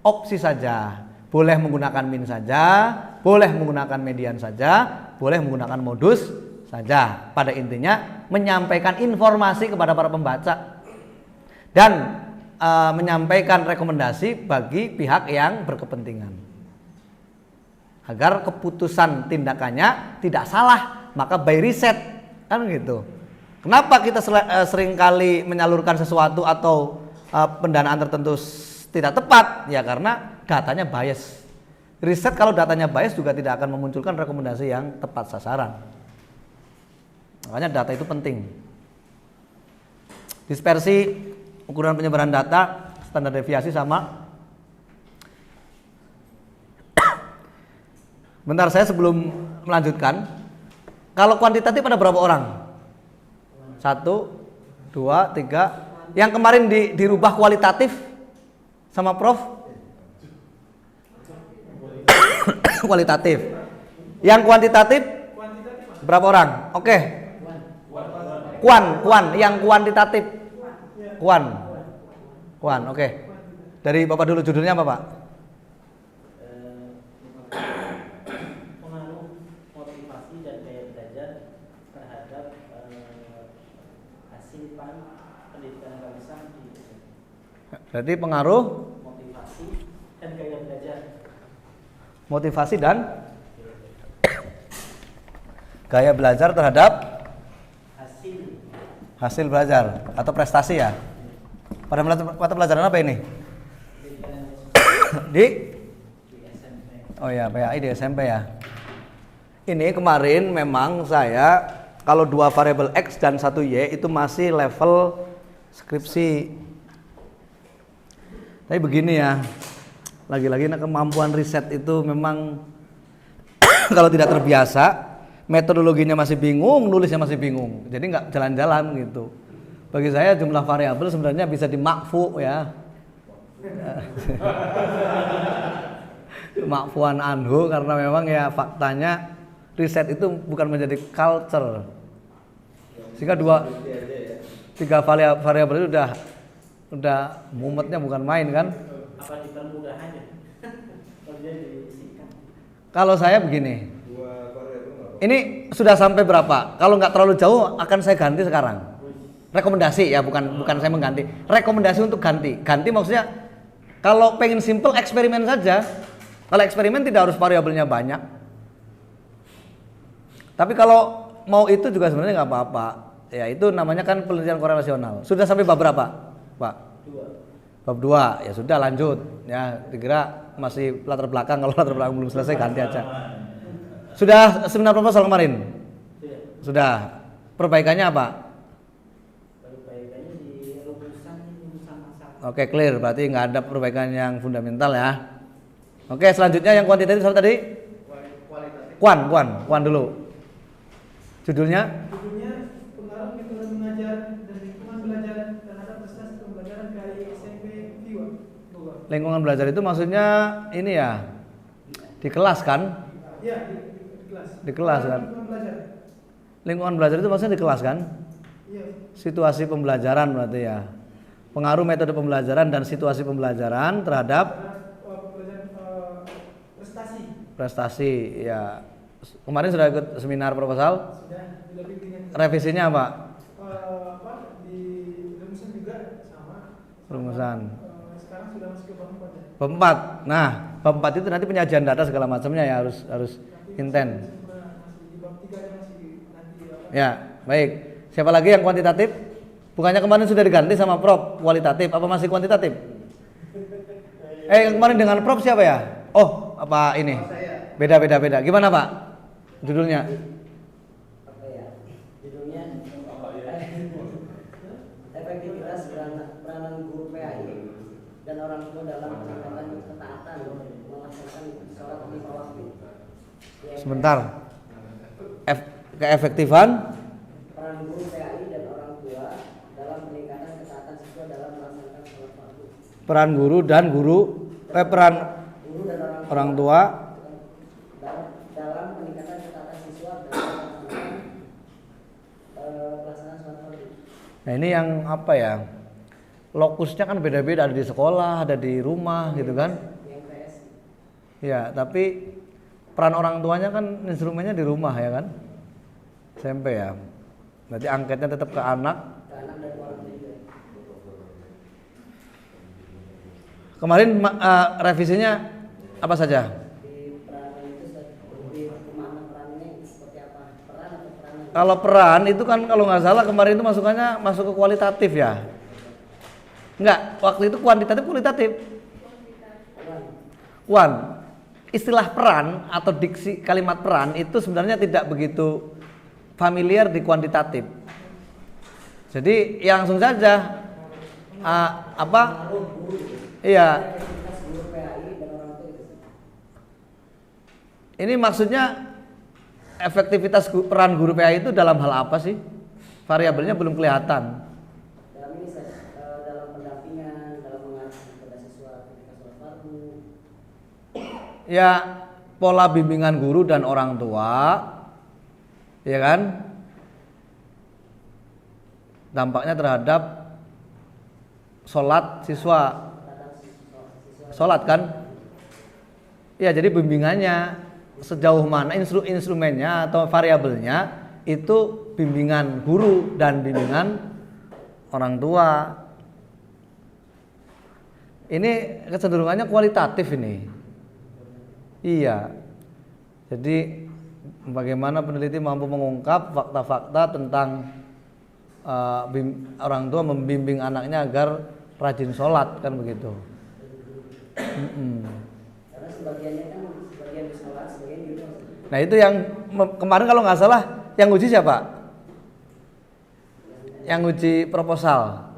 [SPEAKER 1] opsi saja. Boleh menggunakan min saja, boleh menggunakan median saja, boleh menggunakan modus saja. Pada intinya menyampaikan informasi kepada para pembaca dan menyampaikan rekomendasi bagi pihak yang berkepentingan agar keputusan tindakannya tidak salah, maka by riset, kan gitu. Kenapa kita seringkali menyalurkan sesuatu atau pendanaan tertentu tidak tepat? Ya karena datanya bias. Riset kalau datanya bias juga tidak akan memunculkan rekomendasi yang tepat sasaran. Makanya data itu penting. Dispersi, ukuran penyebaran data, standar deviasi sama. Bentar, saya sebelum melanjutkan, kalau kuantitatif ada berapa orang? 1, 2, 3. Yang kemarin dirubah kualitatif sama Prof? Kualitatif. Yang kuantitatif berapa orang? Oke. Yang kuantitatif. Kuan, oke. Dari Bapak dulu, judulnya apa, Pak?
[SPEAKER 3] terhadap hasil pendidikan bangsa di SMP.
[SPEAKER 1] Berarti pengaruh
[SPEAKER 3] Motivasi dan gaya belajar.
[SPEAKER 1] motivasi dan gaya belajar terhadap hasil belajar atau prestasi ya. Pada mata pelajaran apa ini? Di
[SPEAKER 3] SMP.
[SPEAKER 1] Oh ya, PAI di SMP ya. Ini kemarin memang saya kalau 2 variabel X dan 1 Y itu masih level skripsi. Tapi begini ya, lagi-lagi kemampuan riset itu memang kalau tidak terbiasa, metodologinya masih bingung, nulisnya masih bingung. Jadi nggak jalan-jalan gitu. Bagi saya jumlah variabel sebenarnya bisa dimakfu ya. Makfuan anhu, karena memang ya faktanya riset itu bukan menjadi culture. Sehingga 3 variabel itu udah mumetnya bukan main kan.
[SPEAKER 3] Apa dipermudah aja? Kalau dia disingkat.
[SPEAKER 1] Kalau saya begini, ini sudah sampai berapa? Kalau nggak terlalu jauh akan saya ganti sekarang. Rekomendasi ya, bukan saya mengganti. Rekomendasi untuk ganti. Ganti maksudnya kalau pengen simple eksperimen saja. Kalau eksperimen tidak harus variabelnya banyak. Tapi kalau mau itu juga sebenarnya nggak apa-apa. Ya itu namanya kan penelitian korelasional. Sudah sampai bab berapa, Pak?
[SPEAKER 3] 2.
[SPEAKER 1] Bab 2. Ya sudah lanjut. Ya dikira masih latar belakang. Kalau latar belakang belum selesai ganti aja. Sudah seminar proposal kemarin? Sudah. Perbaikannya apa?
[SPEAKER 3] Perbaikannya di rumusan masalah.
[SPEAKER 1] Oke, clear. Berarti nggak ada perbaikan yang fundamental ya. Oke, selanjutnya yang kuantitatif apa tadi?
[SPEAKER 2] Kualitatif.
[SPEAKER 1] Kuan dulu. Judulnya?
[SPEAKER 4] Pengaruh metode mengajar dan lingkungan belajar terhadap prestasi pembelajaran dari SMP 2.
[SPEAKER 1] Lingkungan belajar itu maksudnya ini ya, di kelas kan?
[SPEAKER 4] Iya, di kelas.
[SPEAKER 1] Di kelas kan?
[SPEAKER 4] Lingkungan belajar.
[SPEAKER 1] Lingkungan belajar itu maksudnya di kelas kan?
[SPEAKER 4] Iya.
[SPEAKER 1] Situasi pembelajaran berarti ya. Pengaruh metode pembelajaran dan situasi pembelajaran terhadap prestasi ya. Kemarin sudah ikut seminar proposal?
[SPEAKER 4] Sudah lebih dengan
[SPEAKER 1] Revisinya apa?
[SPEAKER 4] di rumusan juga sama.
[SPEAKER 1] Rumusan.
[SPEAKER 4] Sekarang sudah masuk ke bab 4 ya.
[SPEAKER 1] Bab 4. Nah, bab 4 itu nanti penyajian data segala macamnya ya harus intens.
[SPEAKER 4] Masih di bab 3 masih nanti
[SPEAKER 1] Ya, baik. Siapa lagi yang kuantitatif? Bukannya kemarin sudah diganti sama Prof kualitatif, apa masih kuantitatif? Kemarin dengan Prof siapa ya? Oh, apa ini? Beda. Gimana Pak? Judulnya?
[SPEAKER 3] Apa ya? Judulnya efektivitas peranan guru PAI dan orang tua dalam peningkatan ketaatan melaksanakan sholat 5 waktu.
[SPEAKER 1] Sebentar. Keefektifan
[SPEAKER 3] Peran guru PAI dan orang tua dalam peningkatan ketaatan siswa dalam melaksanakan sholat fardu.
[SPEAKER 1] peran guru dan peran
[SPEAKER 3] Guru dan
[SPEAKER 1] orang tua
[SPEAKER 3] dalam peningkatan ketaatan siswa dalam pelaksanaan sholat fardu.
[SPEAKER 1] Nah ini yang apa ya, lokusnya kan beda-beda, ada di sekolah, ada di rumah gitu kan.
[SPEAKER 3] Yang PS.
[SPEAKER 1] Ya tapi peran orang tuanya kan instrumennya di rumah ya kan, SMP ya. Berarti angketnya tetap ke anak.
[SPEAKER 3] Ke anak dan orang tua juga.
[SPEAKER 1] Kemarin revisinya apa saja?
[SPEAKER 3] Di peran itu lebih kemana perannya seperti apa? Peran atau peranan?
[SPEAKER 1] Kalau peran itu kan kalau nggak salah kemarin itu masukannya masuk ke kualitatif ya. Enggak, waktu itu kuantitatif kualitatif. Kuan. Istilah peran atau diksi kalimat peran itu sebenarnya tidak begitu familiar di kuantitatif. Jadi ya langsung saja iya. Ini maksudnya efektivitas peran guru PAI itu dalam hal apa sih? Variabelnya belum kelihatan.
[SPEAKER 3] Dalam ini dalam pendampingan, dalam mengarahkan kepada siswa ketika sholat fardu.
[SPEAKER 1] Ya pola bimbingan guru dan orang tua, ya kan? Dampaknya terhadap sholat siswa, sholat kan? Ya jadi bimbingannya sejauh mana instrumennya atau variabelnya itu bimbingan guru dan bimbingan orang tua. Ini kecenderungannya kualitatif ini. Iya. Jadi bagaimana peneliti mampu mengungkap fakta-fakta tentang orang tua membimbing anaknya agar rajin sholat, kan begitu.
[SPEAKER 3] Karena sebagiannya kan sebagian di sholat, sebagian di rumah.
[SPEAKER 1] Nah itu yang kemarin kalau nggak salah yang uji siapa? Yang uji proposal.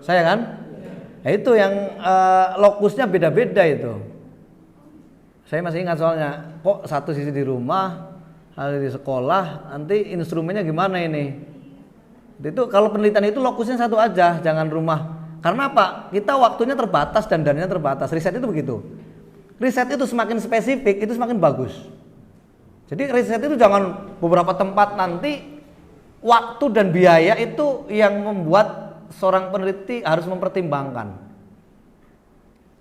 [SPEAKER 1] Saya kan? Nah itu yang lokusnya beda-beda itu. Saya masih ingat soalnya, kok satu sisi di rumah, satu di sekolah, nanti instrumennya gimana ini? Itu kalau penelitian itu lokusnya satu aja, jangan rumah. Karena apa? Kita waktunya terbatas dan dananya terbatas. Riset itu begitu. Riset itu semakin spesifik, itu semakin bagus. Jadi riset itu jangan beberapa tempat, nanti waktu dan biaya itu yang membuat seorang peneliti harus mempertimbangkan.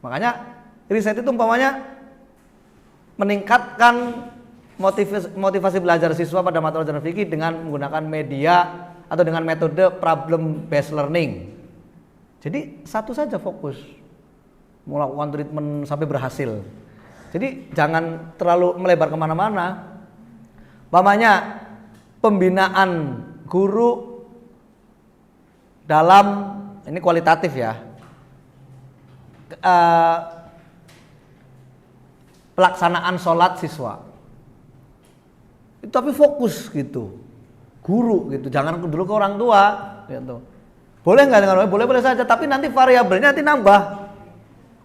[SPEAKER 1] Makanya riset itu umpamanya meningkatkan motivasi belajar siswa pada mata pelajaran fikih dengan menggunakan media atau dengan metode problem based learning. Jadi satu saja fokus melakukan treatment sampai berhasil. Jadi jangan terlalu melebar kemana-mana. Umpamanya pembinaan guru dalam, ini kualitatif ya, pelaksanaan sholat siswa. Itu tapi fokus gitu, guru gitu, jangan dulu ke orang tua gitu. Boleh nggak dengan boleh saja, tapi nanti variabelnya nanti nambah.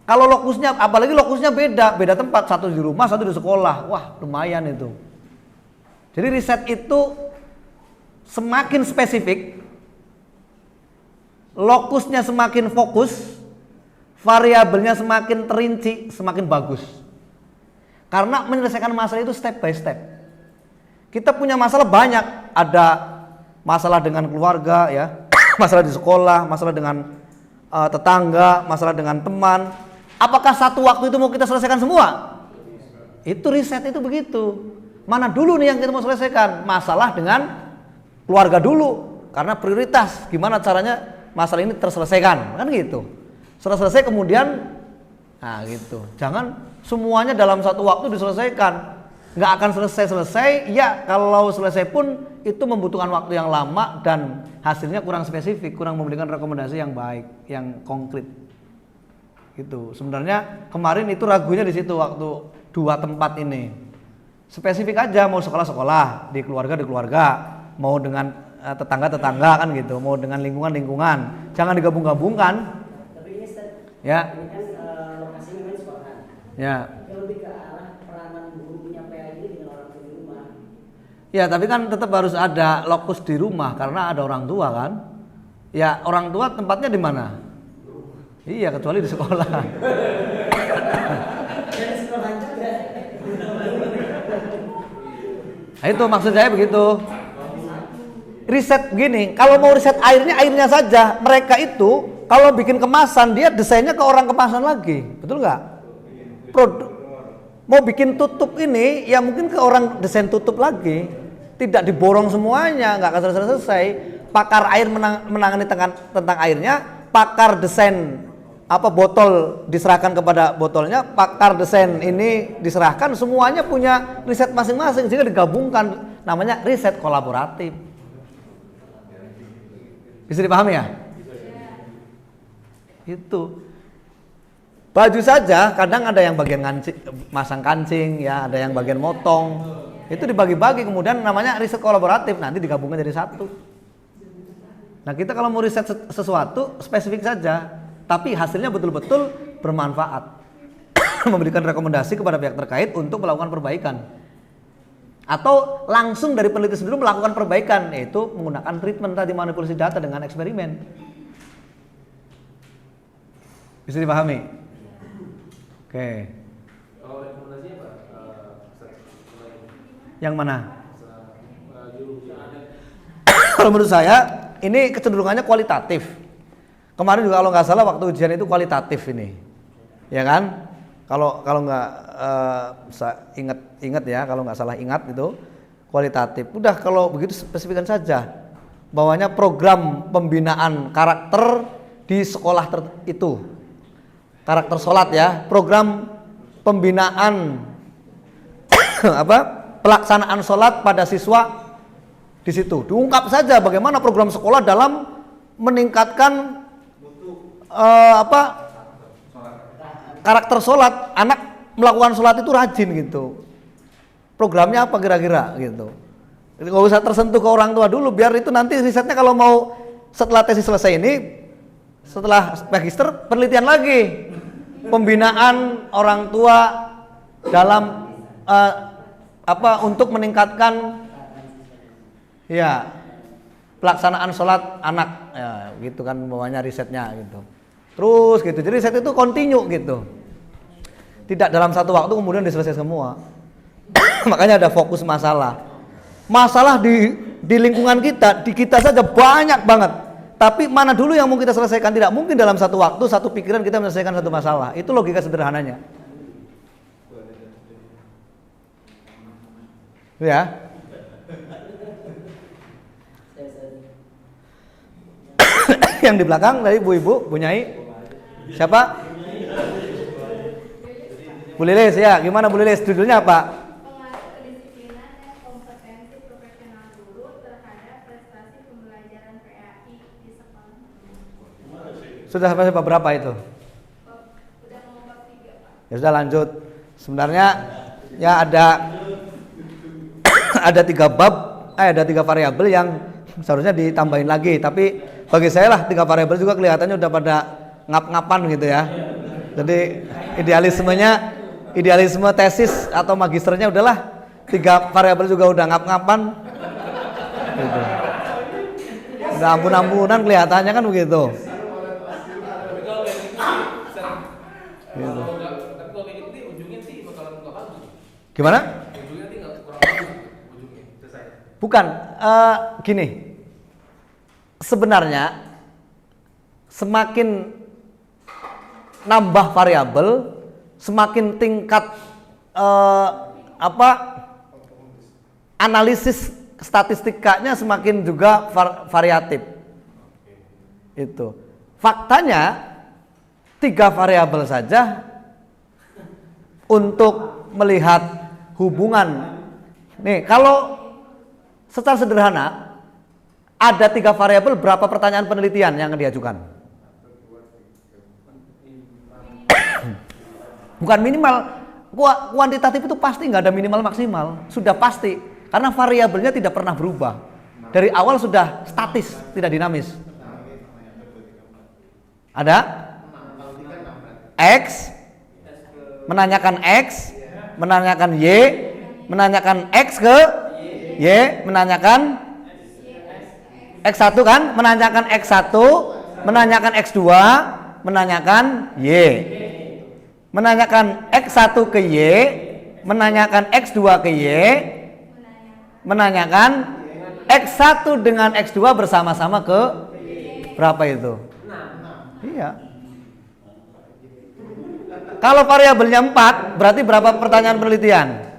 [SPEAKER 1] Kalau lokusnya, apalagi lokusnya beda tempat, satu di rumah, satu di sekolah, wah lumayan itu. Jadi riset itu semakin spesifik, lokusnya semakin fokus, variabelnya semakin terinci, semakin bagus. Karena menyelesaikan masalah itu step by step. Kita punya masalah banyak, ada masalah dengan keluarga ya, masalah di sekolah, masalah dengan tetangga, masalah dengan teman. Apakah satu waktu itu mau kita selesaikan semua? Itu riset itu begitu. Mana dulu nih yang kita mau selesaikan? Masalah dengan keluarga dulu, karena prioritas. Gimana caranya masalah ini terselesaikan? Kan gitu. Setelah selesai kemudian, nah gitu. Jangan semuanya dalam satu waktu diselesaikan. Nggak akan selesai. Ya kalau selesai pun itu membutuhkan waktu yang lama dan hasilnya kurang spesifik, kurang memberikan rekomendasi yang baik, yang konkret. Gitu. Sebenarnya kemarin itu ragunya di situ waktu dua tempat ini. Spesifik aja, mau sekolah-sekolah, di keluarga, mau dengan tetangga-tetangga kan gitu, mau dengan lingkungan-lingkungan. Jangan digabung-gabungkan.
[SPEAKER 3] Tapi ini
[SPEAKER 1] ya.
[SPEAKER 3] ini kan lokasi memang sekolah.
[SPEAKER 1] Ya.
[SPEAKER 3] Lebih ke arah peranan guru penyampaian ini dengan orang tua di rumah.
[SPEAKER 1] Ya, tapi kan tetap harus ada lokus di rumah karena ada orang tua kan. Ya, orang tua tempatnya di mana? Iya, kecuali di sekolah.
[SPEAKER 3] Jadi sekolah juga.
[SPEAKER 1] Nah, itu maksud saya begitu. Riset gini, kalau mau riset airnya saja. Mereka itu kalau bikin kemasan dia desainnya ke orang kemasan lagi, betul nggak? Produk mau bikin tutup ini, ya mungkin ke orang desain tutup lagi. Tidak diborong semuanya, nggak akan selesai. Pakar air menangani tentang airnya, pakar desain botol diserahkan kepada botolnya, pakar desain ini diserahkan, semuanya punya riset masing-masing sehingga digabungkan, namanya riset kolaboratif. Bisa dipahami ya? Itu baju saja kadang ada yang bagian masang kancing ya, ada yang bagian motong, itu dibagi-bagi kemudian namanya riset kolaboratif, nanti digabungkan jadi satu. Nah kita kalau mau riset sesuatu spesifik saja, tapi hasilnya betul-betul bermanfaat, memberikan rekomendasi kepada pihak terkait untuk melakukan perbaikan, atau langsung dari peneliti sendiri melakukan perbaikan, yaitu menggunakan treatment tadi, manipulasi data dengan eksperimen. Bisa dipahami? Oke.
[SPEAKER 2] Kalau rekomendasinya apa?
[SPEAKER 1] Yang mana? Kalau menurut saya ini kecenderungannya kualitatif. Kemarin juga kalau nggak salah waktu ujian itu kualitatif ini, ya kan? Kalau nggak ingat ya, kalau nggak salah ingat itu kualitatif. Udah kalau begitu spesifikkan saja. Bawahnya program pembinaan karakter di sekolah itu. Karakter sholat ya, program pembinaan pelaksanaan sholat pada siswa di situ. Diungkap saja bagaimana program sekolah dalam meningkatkan karakter sholat, anak melakukan sholat itu rajin gitu. Programnya apa kira-kira gitu. Jadi nggak usah tersentuh ke orang tua dulu, biar itu nanti risetnya kalau mau setelah tesis selesai ini, setelah magister penelitian lagi, pembinaan orang tua dalam untuk meningkatkan ya pelaksanaan sholat anak ya gitu kan bawahnya risetnya gitu. Terus gitu. Jadi riset itu kontinu gitu. Tidak dalam satu waktu kemudian diselesaikan semua. Makanya ada fokus masalah. Masalah di lingkungan kita, di kita saja banyak banget. Tapi mana dulu yang mau kita selesaikan? Tidak mungkin dalam satu waktu, satu pikiran kita menyelesaikan satu masalah. Itu logika sederhananya. Ya. Yang di belakang dari ibu-ibu, Bu Nyai. Siapa? Bu Lilis ya. Gimana Bu Lilis? Judulnya apa?
[SPEAKER 5] Pengaruh kedisiplinan dan kompetensi profesional guru terhadap prestasi pembelajaran PAI di sekolah.
[SPEAKER 1] Sudah sampai bab berapa itu?
[SPEAKER 5] Udah mau bab 3, Pak.
[SPEAKER 1] Ya sudah lanjut. Sebenarnya ya ada 3 bab, ada 3 variabel yang seharusnya ditambahin lagi. Tapi bagi saya lah 3 variabel juga kelihatannya udah pada ngap-ngapan gitu ya. Jadi idealisme tesis atau magisternya udahlah 3 variabel juga udah ngap-ngapan. Gitu. Udah ampun-ampunan kelihatannya kan begitu.
[SPEAKER 2] Tapi kalau kayak gitu ujungnya sih bakalan nggak bagus.
[SPEAKER 1] Gimana?
[SPEAKER 2] Ujungnya sih nggak kurang bagus ujungnya selesai.
[SPEAKER 1] Bukan, gini. Sebenarnya semakin nambah variabel, semakin tingkat analisis statistikanya semakin juga variatif. Itu. Faktanya 3 variabel saja untuk melihat hubungan. Nih, kalau secara sederhana ada 3 variabel, berapa pertanyaan penelitian yang diajukan? Bukan minimal, kuantitatif itu pasti nggak ada minimal maksimal, sudah pasti, karena variabelnya tidak pernah berubah. Dari awal sudah statis, tidak dinamis. Ada? X, menanyakan X, menanyakan Y, menanyakan X ke Y, menanyakan X1 kan, menanyakan X1, menanyakan X2, menanyakan Y. Menanyakan X1 ke Y, menanyakan X2 ke Y, menanyakan X1 dengan X2 bersama-sama ke berapa itu? Iya. Kalau variabelnya 4, berarti berapa pertanyaan penelitian?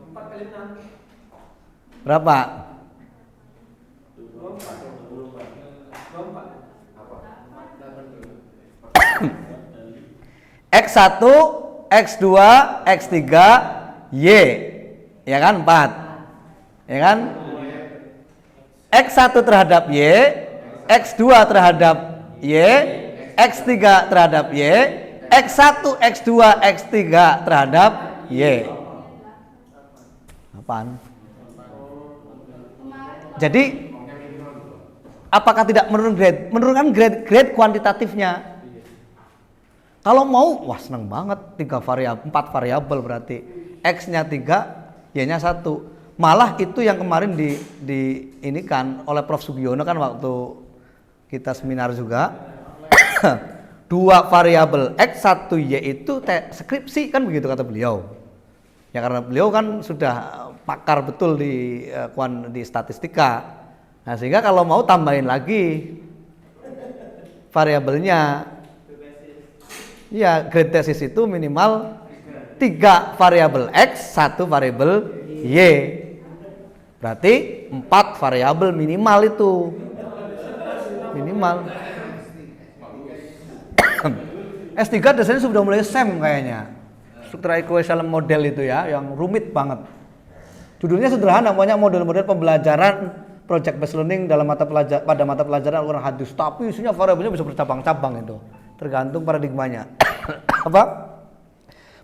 [SPEAKER 2] 4 kali 6.
[SPEAKER 1] Berapa?
[SPEAKER 2] 24.
[SPEAKER 1] X1, X2, X3, Y. Ya kan? 4. Ya kan? X1 terhadap Y, X2 terhadap Y, X3 terhadap Y, X1, X2, X3 terhadap Y. Apaan? Jadi apakah tidak menurunkan grade kuantitatifnya? Kalau mau, wah seneng banget 4 variabel berarti X-nya 3, Y-nya 1. Malah itu yang kemarin diinikan oleh Prof. Sugiono kan waktu kita seminar juga. 2 variabel X, 1 Y itu skripsi kan begitu kata beliau. Ya karena beliau kan sudah pakar betul di statistika. Nah sehingga kalau mau tambahin lagi variabelnya. Ya grade tesis itu minimal 3 variabel X, 1 variabel Y. Berarti 4 variabel minimal itu. Minimal. S3 dasarnya sudah mulai SEM kayaknya. Struktural equation model itu ya, yang rumit banget. Judulnya sederhana, namanya model-model pembelajaran project based learning dalam mata pelajaran Al-Quran hadis. Tapi isinya variabelnya bisa bercabang-cabang itu. Tergantung paradigmanya. Apa?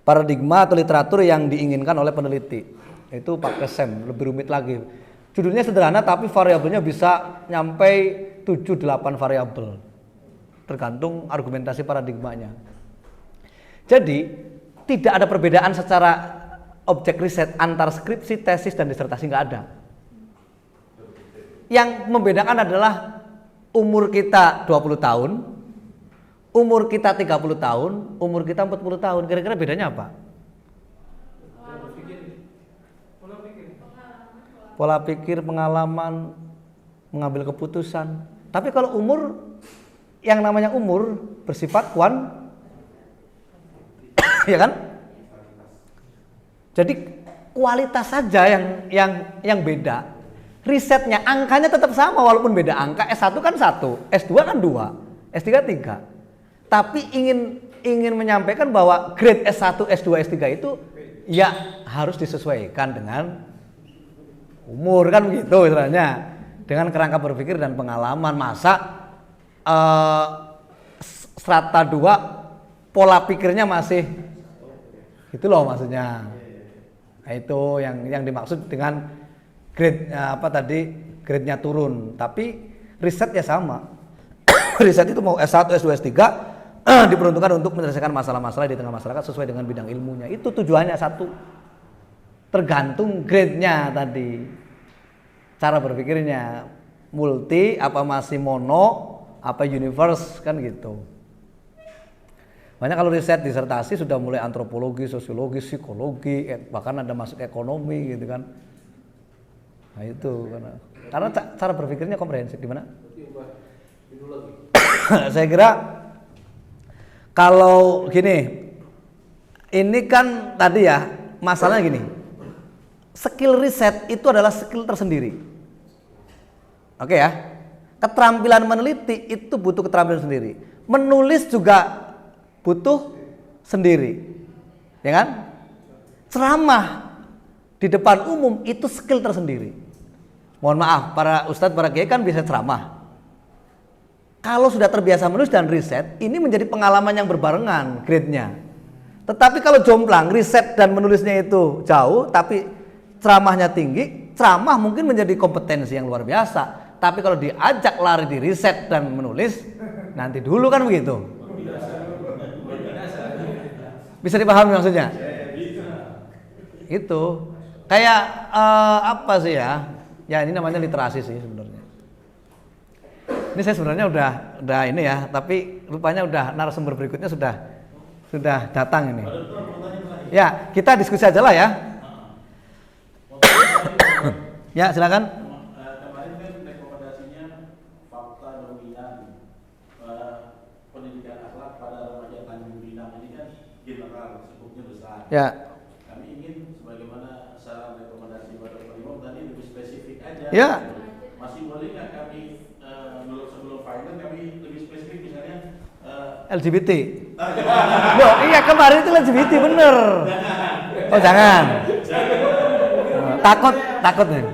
[SPEAKER 1] Paradigma atau literatur yang diinginkan oleh peneliti. Itu pakai SEM, lebih rumit lagi. Judulnya sederhana tapi variabelnya bisa nyampe 7-8 variabel. Tergantung argumentasi paradigmanya. Jadi, tidak ada perbedaan secara objek riset antar skripsi, tesis, dan disertasi, nggak ada. Yang membedakan adalah umur kita 20 tahun, umur kita 30 tahun, umur kita 40 tahun. Kira-kira bedanya apa? Pola pikir, pengalaman, mengambil keputusan. Tapi kalau umur, yang namanya umur bersifat ya kan? Jadi kualitas saja yang beda. Risetnya, angkanya tetap sama walaupun beda angka. S1 kan 1, S2 kan 2, S3 3. Tapi ingin menyampaikan bahwa grade S1, S2, S3 itu ya harus disesuaikan dengan umur, kan begitu istilahnya. Dengan kerangka berpikir dan pengalaman. Masa strata 2 pola pikirnya masih gitu loh maksudnya. Nah, itu yang dimaksud dengan grade grade-nya turun, tapi risetnya sama. Riset itu mau S1, S2, S3 diperuntukkan untuk menyelesaikan masalah-masalah di tengah masyarakat sesuai dengan bidang ilmunya. Itu tujuannya satu. Tergantung grade-nya tadi. Cara berpikirnya multi apa masih mono apa universe, kan gitu. Banyak kalau riset disertasi sudah mulai antropologi, sosiologi, psikologi, bahkan ada masuk ekonomi gitu kan. Nah itu karena cara berpikirnya komprehensif. Gimana? Saya kira kalau gini, ini kan tadi ya masalahnya gini, skill riset itu adalah skill tersendiri. Oke ya, keterampilan meneliti itu butuh keterampilan sendiri. Menulis juga butuh sendiri, ya kan? Ceramah di depan umum itu skill tersendiri. Mohon maaf, para ustadz, para kiai kan bisa ceramah. Kalau sudah terbiasa menulis dan riset, ini menjadi pengalaman yang berbarengan grade-nya. Tetapi kalau jomplang, riset dan menulisnya itu jauh, tapi ceramahnya tinggi, ceramah mungkin menjadi kompetensi yang luar biasa. Tapi kalau diajak lari di riset dan menulis, nanti dulu kan begitu. Bisa dipahami maksudnya? Itu kayak apa sih ya? Ya ini namanya literasi sih sebenarnya. Ini saya sebenarnya udah ini ya, tapi rupanya udah narasumber berikutnya sudah datang ini. Ya kita diskusi aja lah ya. Ya silakan.
[SPEAKER 6] Kemarin kan rekomendasinya fakta dominan pendidikan akhlak pada remaja Tanjung Pinang ini kan general, skupnya besar.
[SPEAKER 1] Ya.
[SPEAKER 6] Kami ingin sebagaimana saran rekomendasi pada Pak Imam tadi lebih spesifik aja.
[SPEAKER 1] Ya.
[SPEAKER 6] Masih boleh nggak kami sebelum final kami lebih spesifik misalnya
[SPEAKER 1] LGBT. Loh, iya kemarin itu LGBT bener. Oh jangan. Takut nih.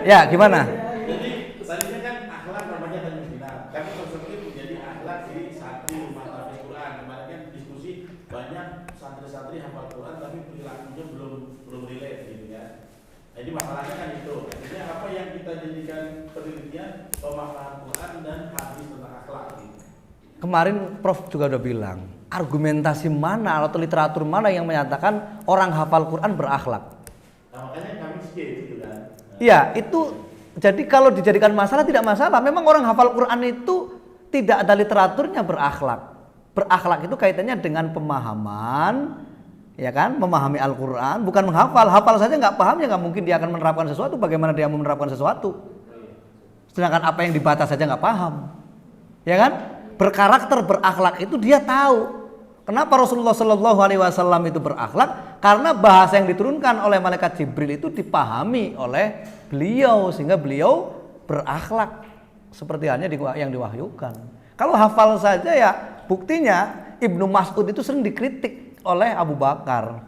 [SPEAKER 1] Ya gimana?
[SPEAKER 6] Jadi tadinya kan akhlak namanya Tanjung Pinang, tapi konsepnya menjadi akhlak di santri rumah tahfiz Quran. Kemarin kan diskusi banyak santri-santri hafal Quran tapi perilakunya belum relate gitu ya. Jadi masalahnya kan itu. Artinya apa yang kita jadikan penelitian pemahaman Quran dan hadis tentang akhlak gitu.
[SPEAKER 1] Kemarin Prof juga udah bilang, argumentasi mana atau literatur mana yang menyatakan orang hafal Quran berakhlak?
[SPEAKER 6] Nah makanya kami sih gitu kan.
[SPEAKER 1] Iya, itu jadi kalau dijadikan masalah tidak masalah. Memang orang hafal Quran itu tidak ada literaturnya berakhlak. Berakhlak itu kaitannya dengan pemahaman, ya kan? Memahami Al-Quran, bukan menghafal. Hafal saja nggak paham ya nggak mungkin dia akan menerapkan sesuatu. Bagaimana dia menerapkan sesuatu? Sedangkan apa yang dibatas saja nggak paham, ya kan? Berkarakter, berakhlak itu dia tahu. Kenapa Rasulullah Shallallahu Alaihi Wasallam itu berakhlak? Karena bahasa yang diturunkan oleh malaikat Jibril itu dipahami oleh beliau sehingga beliau berakhlak seperti halnya yang diwahyukan. Kalau hafal saja ya buktinya Ibnu Mas'ud itu sering dikritik oleh Abu Bakar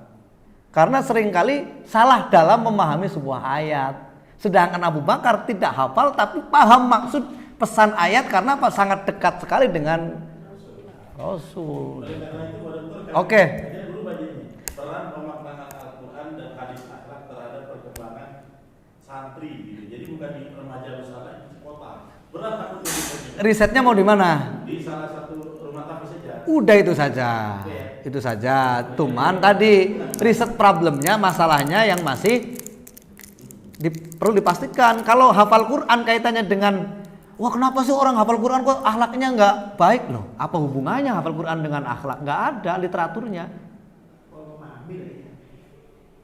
[SPEAKER 1] karena seringkali salah dalam memahami sebuah ayat. Sedangkan Abu Bakar tidak hafal tapi paham maksud pesan ayat karena apa? Sangat dekat sekali dengan Rasul. Oke.
[SPEAKER 6] Peran pemaknaan Al-Quran dan hadis akhlak terhadap perkembangan santri gitu. Jadi bukan di remaja misalnya di kota. Berat aku
[SPEAKER 1] Risetnya mau di mana?
[SPEAKER 6] di salah satu rumah tafsir saja.
[SPEAKER 1] Udah itu saja. Itu saja. Cuman tadi riset problemnya, masalahnya yang masih perlu dipastikan. Kalau hafal Quran kaitannya dengan wah kenapa sih orang hafal Quran kok akhlaknya nggak baik loh? Apa hubungannya hafal Quran dengan akhlak? Nggak ada literaturnya.
[SPEAKER 3] Kalau memahami ya.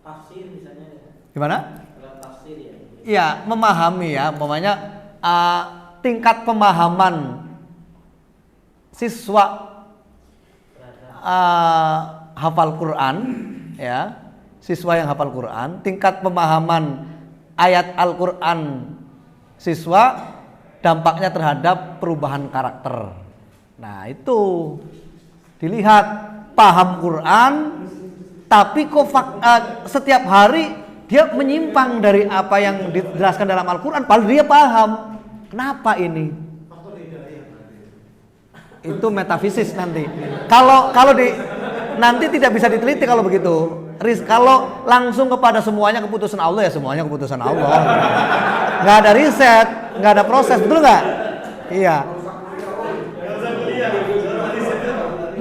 [SPEAKER 3] Tafsir misalnya ya.
[SPEAKER 1] Gimana?
[SPEAKER 3] Dalam tafsir ya.
[SPEAKER 1] Iya memahami ya. Umpamanya tingkat pemahaman siswa hafal Quran ya, siswa yang hafal Quran, tingkat pemahaman ayat Al-Quran siswa dampaknya terhadap perubahan karakter. Nah itu dilihat paham Quran tapi kok setiap hari dia menyimpang dari apa yang dijelaskan dalam Al-Quran padahal dia paham. Kenapa ini? Itu metafisis nanti. Kalau nanti tidak bisa diteliti kalau begitu. Kalau langsung kepada semuanya keputusan Allah ya semuanya keputusan Allah. Nggak ada riset, nggak ada proses, betul nggak? Iya.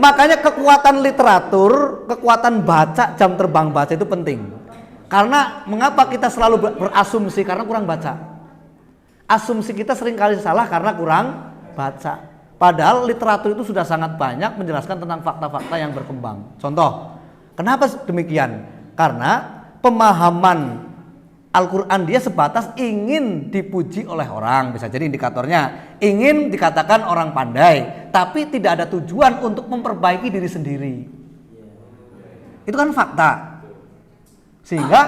[SPEAKER 1] Makanya kekuatan literatur, kekuatan baca, jam terbang baca itu penting. Karena mengapa kita selalu berasumsi? Karena kurang baca. Asumsi kita seringkali salah karena kurang baca. Padahal literatur itu sudah sangat banyak menjelaskan tentang fakta-fakta yang berkembang. Contoh, kenapa demikian? Karena pemahaman Al-Quran dia sebatas ingin dipuji oleh orang, bisa jadi indikatornya ingin dikatakan orang pandai, tapi tidak ada tujuan untuk memperbaiki diri sendiri. Itu kan fakta. Sehingga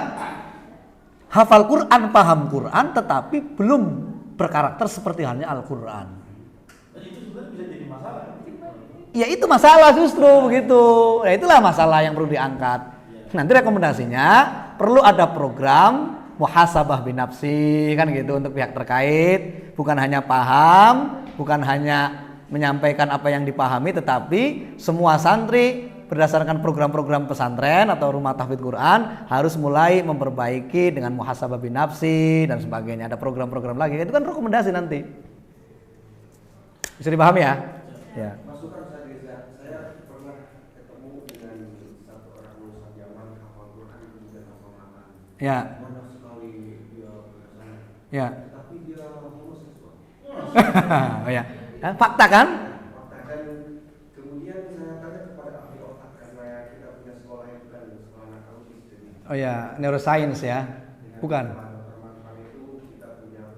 [SPEAKER 1] hafal Quran, paham Quran, tetapi belum berkarakter seperti halnya Al-Quran. Ya itu masalah justru begitu. Nah itulah masalah yang perlu diangkat. Nanti rekomendasinya perlu ada program muhasabah binafsi kan gitu untuk pihak terkait. Bukan hanya paham, bukan hanya menyampaikan apa yang dipahami, tetapi semua santri berdasarkan program-program pesantren atau rumah tahfidz Quran harus mulai memperbaiki dengan muhasabah binafsi dan sebagainya. Ada program-program lagi. Itu kan rekomendasi nanti. Bisa dipahami ya? Ya. Ya. Ya. Oh ya. Fakta kan?
[SPEAKER 7] Kemudian saya tanya kepada ahli otak karena kita punya sekolah yang bukan sekolah nakalosis.
[SPEAKER 1] Oh ya, neuroscience ya. Bukan.
[SPEAKER 7] Teman-teman itu kita punya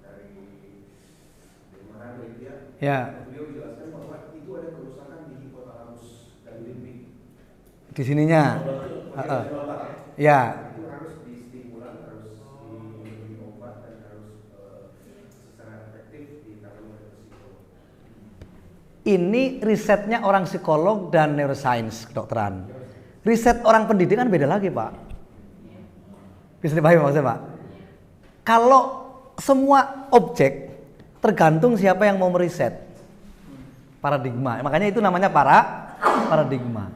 [SPEAKER 7] dari mana itu ya.
[SPEAKER 1] Ya.
[SPEAKER 7] Beliau jelaskan bahwa itu ada kerusakan di hipotalamus dan limbik.
[SPEAKER 1] Di sininya. Ya.
[SPEAKER 7] Itu harus distimulan, harus diberi obat dan harus secara efektif ditangani oleh psikolog.
[SPEAKER 1] Ini risetnya orang psikolog dan neuroscience kedokteran. Riset orang pendidikan beda lagi Pak. Bisa dipahami maksudnya Pak? Kalau semua objek tergantung siapa yang mau meriset. Paradigma. Makanya itu namanya paradigma.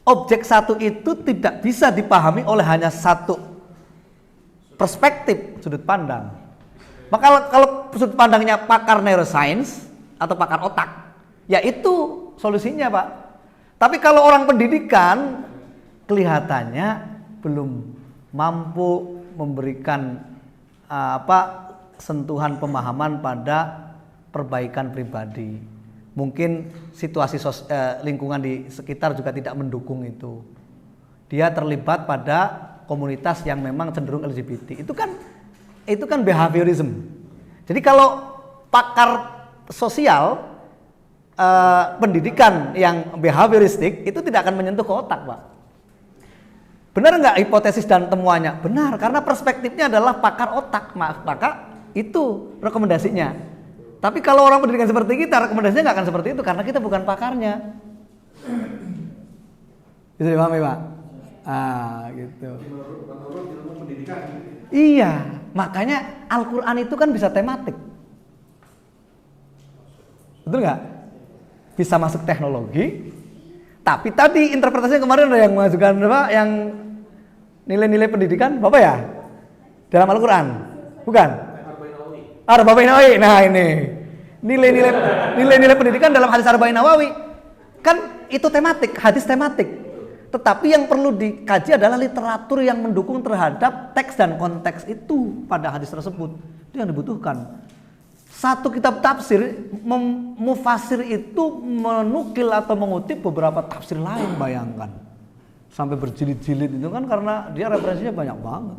[SPEAKER 1] Objek satu itu tidak bisa dipahami oleh hanya satu perspektif sudut pandang. Maka kalau sudut pandangnya pakar neuroscience atau pakar otak, ya itu solusinya Pak. Tapi kalau orang pendidikan kelihatannya belum mampu memberikan sentuhan pemahaman pada perbaikan pribadi. Mungkin situasi lingkungan di sekitar juga tidak mendukung itu. Dia terlibat pada komunitas yang memang cenderung LGBT. Itu kan behaviorism. Jadi kalau pakar sosial pendidikan yang behavioristik itu tidak akan menyentuh ke otak, Pak. Benar nggak hipotesis dan temuannya? Benar, karena perspektifnya adalah pakar otak, maka itu rekomendasinya. Tapi kalau orang pendidikan seperti kita, rekomendasinya nggak akan seperti itu karena kita bukan pakarnya. Bisa dipahami, Pak? Gitu.
[SPEAKER 7] Menurut ilmu pendidikan.
[SPEAKER 1] Iya, makanya Al-Quran itu kan bisa tematik. Betul nggak? Bisa masuk teknologi, tapi tadi interpretasinya kemarin ada yang mengajukan apa? Yang nilai-nilai pendidikan, Bapak ya? Dalam Al-Quran, bukan? Arba'in Nawawi. Nah ini nilai-nilai pendidikan dalam hadis Arba'in Nawawi kan itu tematik, hadis tematik. Tetapi yang perlu dikaji adalah literatur yang mendukung terhadap teks dan konteks itu pada hadis tersebut. Itu yang dibutuhkan. Satu kitab tafsir, mufasir itu menukil atau mengutip beberapa tafsir lain, bayangkan. Sampai berjilid-jilid itu kan karena dia referensinya banyak banget.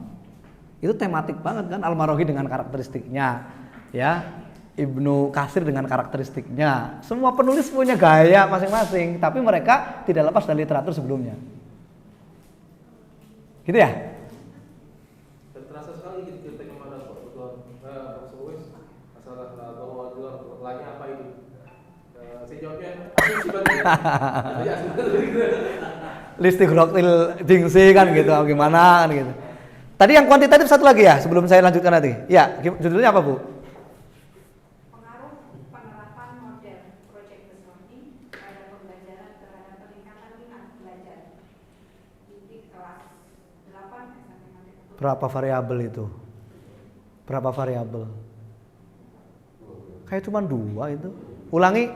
[SPEAKER 1] Itu tematik banget kan, Al-Maraghi dengan karakteristiknya, ya, Ibnu Katsir dengan karakteristiknya. Semua penulis punya gaya masing-masing, tapi mereka tidak lepas dari literatur sebelumnya. Gitu ya?
[SPEAKER 2] Dan terasa sekali gitu ceritanya pada Profesor Wes masalah bahwa pertanyaan apa itu? Saya jawabnya
[SPEAKER 1] Listighraqil dingsi kan gitu, gimana kan gitu. Tadi yang kuantitatif satu lagi ya, sebelum saya lanjutkan nanti. Ya, judulnya apa, Bu?
[SPEAKER 5] Pengaruh penerapan model project based learning pada pembelajaran terhadap peningkatan minat belajar di kelas 8 sampai nanti.
[SPEAKER 1] Berapa variabel itu? Berapa variabel? Kayak cuma 2 itu. Ulangi.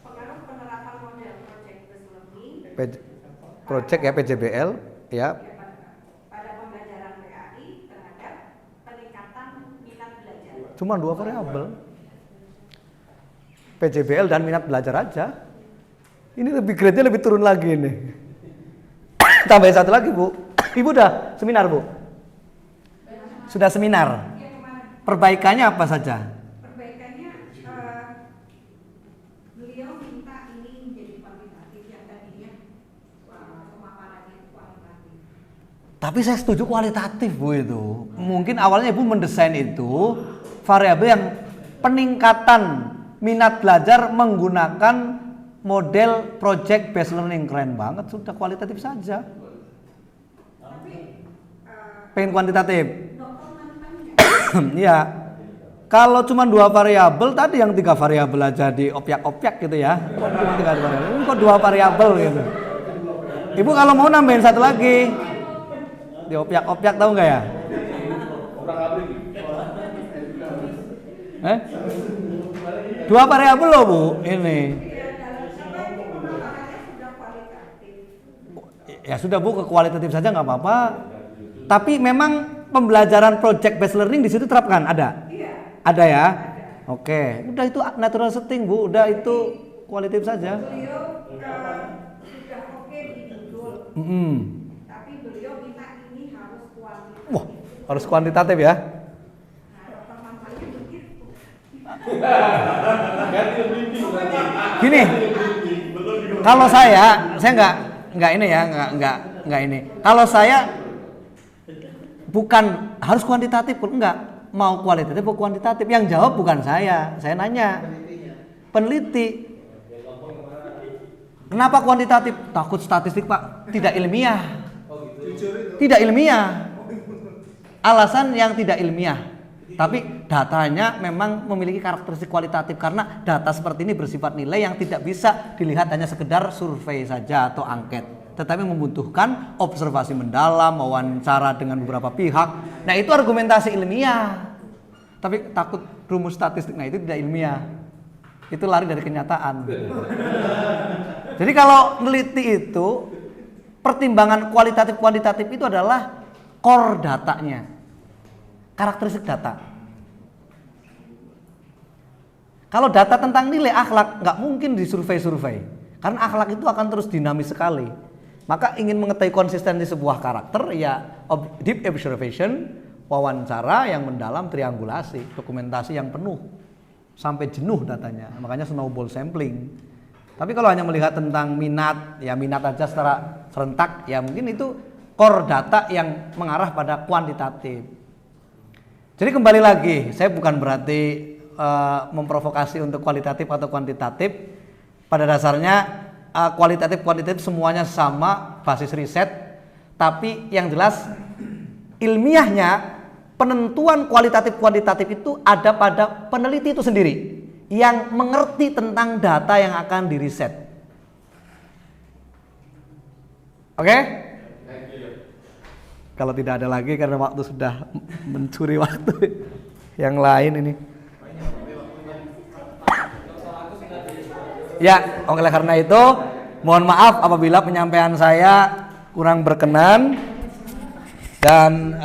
[SPEAKER 5] Pengaruh penerapan model project based learning
[SPEAKER 1] Project ya, PJBL ya.
[SPEAKER 5] pada pembelajaran PAI terhadap peningkatan minat belajar.
[SPEAKER 1] Cuma 2 variabel. PJBL dan minat belajar aja. Ini lebih grade-nya lebih turun lagi nih. Tambahin satu lagi, Bu. Ibu udah seminar, Bu? Sudah seminar. Perbaikannya apa saja?
[SPEAKER 5] Perbaikannya beliau minta ini menjadi kuantitatif yang tadinya pemaparannya kualitatif.
[SPEAKER 1] Tapi saya setuju kualitatif, Bu, itu. Mungkin awalnya Ibu mendesain itu variabel yang peningkatan minat belajar menggunakan model project based learning. Keren banget, sudah kualitatif saja.
[SPEAKER 5] Tapi
[SPEAKER 1] Pengen kuantitatif.
[SPEAKER 5] dokter manfaatnya
[SPEAKER 1] Iya. Kalau cuma 2 variabel tadi yang 3 variabel aja di opyak-opyak gitu ya. Kok cuma 3 variabel? Ini kok 2 variabel gitu. Ibu kalau mau nambahin satu lagi. Di opyak-opyak tahu nggak ya? Eh? 2 variabel loh, Bu. Ini.
[SPEAKER 5] sudah kualitatif.
[SPEAKER 1] Ya sudah, Bu, ke kualitatif saja nggak apa-apa. Tapi memang pembelajaran project based learning di situ terapkan, ada?
[SPEAKER 5] Iya.
[SPEAKER 1] Ada ya? Oke, udah itu natural setting, Bu. Udah itu kualitatif saja.
[SPEAKER 5] Beliau sudah oke di judul, tapi beliau minta ini harus kualitatif.
[SPEAKER 1] Wah, harus kuantitatif ya?
[SPEAKER 5] Nah, dokter manfaatnya begitu.
[SPEAKER 1] Gini, kalau saya nggak ini ya, nggak ini. Kalau saya bukan harus kuantitatif, enggak. Mau kualitatif atau kuantitatif? Yang jawab bukan saya nanya peneliti. Kenapa kuantitatif? Takut statistik, Pak. Tidak ilmiah. Tidak ilmiah. Alasan yang tidak ilmiah. Tapi datanya memang memiliki karakteristik kualitatif karena data seperti ini bersifat nilai yang tidak bisa dilihat hanya sekedar survei saja atau angket, tetapi membutuhkan observasi mendalam, wawancara dengan beberapa pihak. Nah, itu argumentasi ilmiah. Tapi takut rumus statistik, nah itu tidak ilmiah. Itu lari dari kenyataan. Jadi kalau meneliti itu, pertimbangan kualitatif kuantitatif itu adalah core datanya, karakteristik data. Kalau data tentang nilai akhlak nggak mungkin disurvei-survei, karena akhlak itu akan terus dinamis sekali. Maka ingin mengetahui konsistensi sebuah karakter, ya deep observation, wawancara yang mendalam, triangulasi, dokumentasi yang penuh. sampai jenuh datanya, makanya snowball sampling. Tapi kalau hanya melihat tentang minat, ya minat aja secara serentak, ya mungkin itu core data yang mengarah pada kuantitatif. Jadi kembali lagi, saya bukan berarti memprovokasi untuk kualitatif atau kuantitatif. Pada dasarnya kualitatif semuanya sama, basis riset. Tapi yang jelas ilmiahnya penentuan kualitatif kuantitatif itu ada pada peneliti itu sendiri yang mengerti tentang data yang akan diriset. Oke? Kalau tidak ada lagi karena waktu sudah mencuri waktu yang lain ini. Ya, oleh karena itu mohon maaf apabila penyampaian saya kurang berkenan dan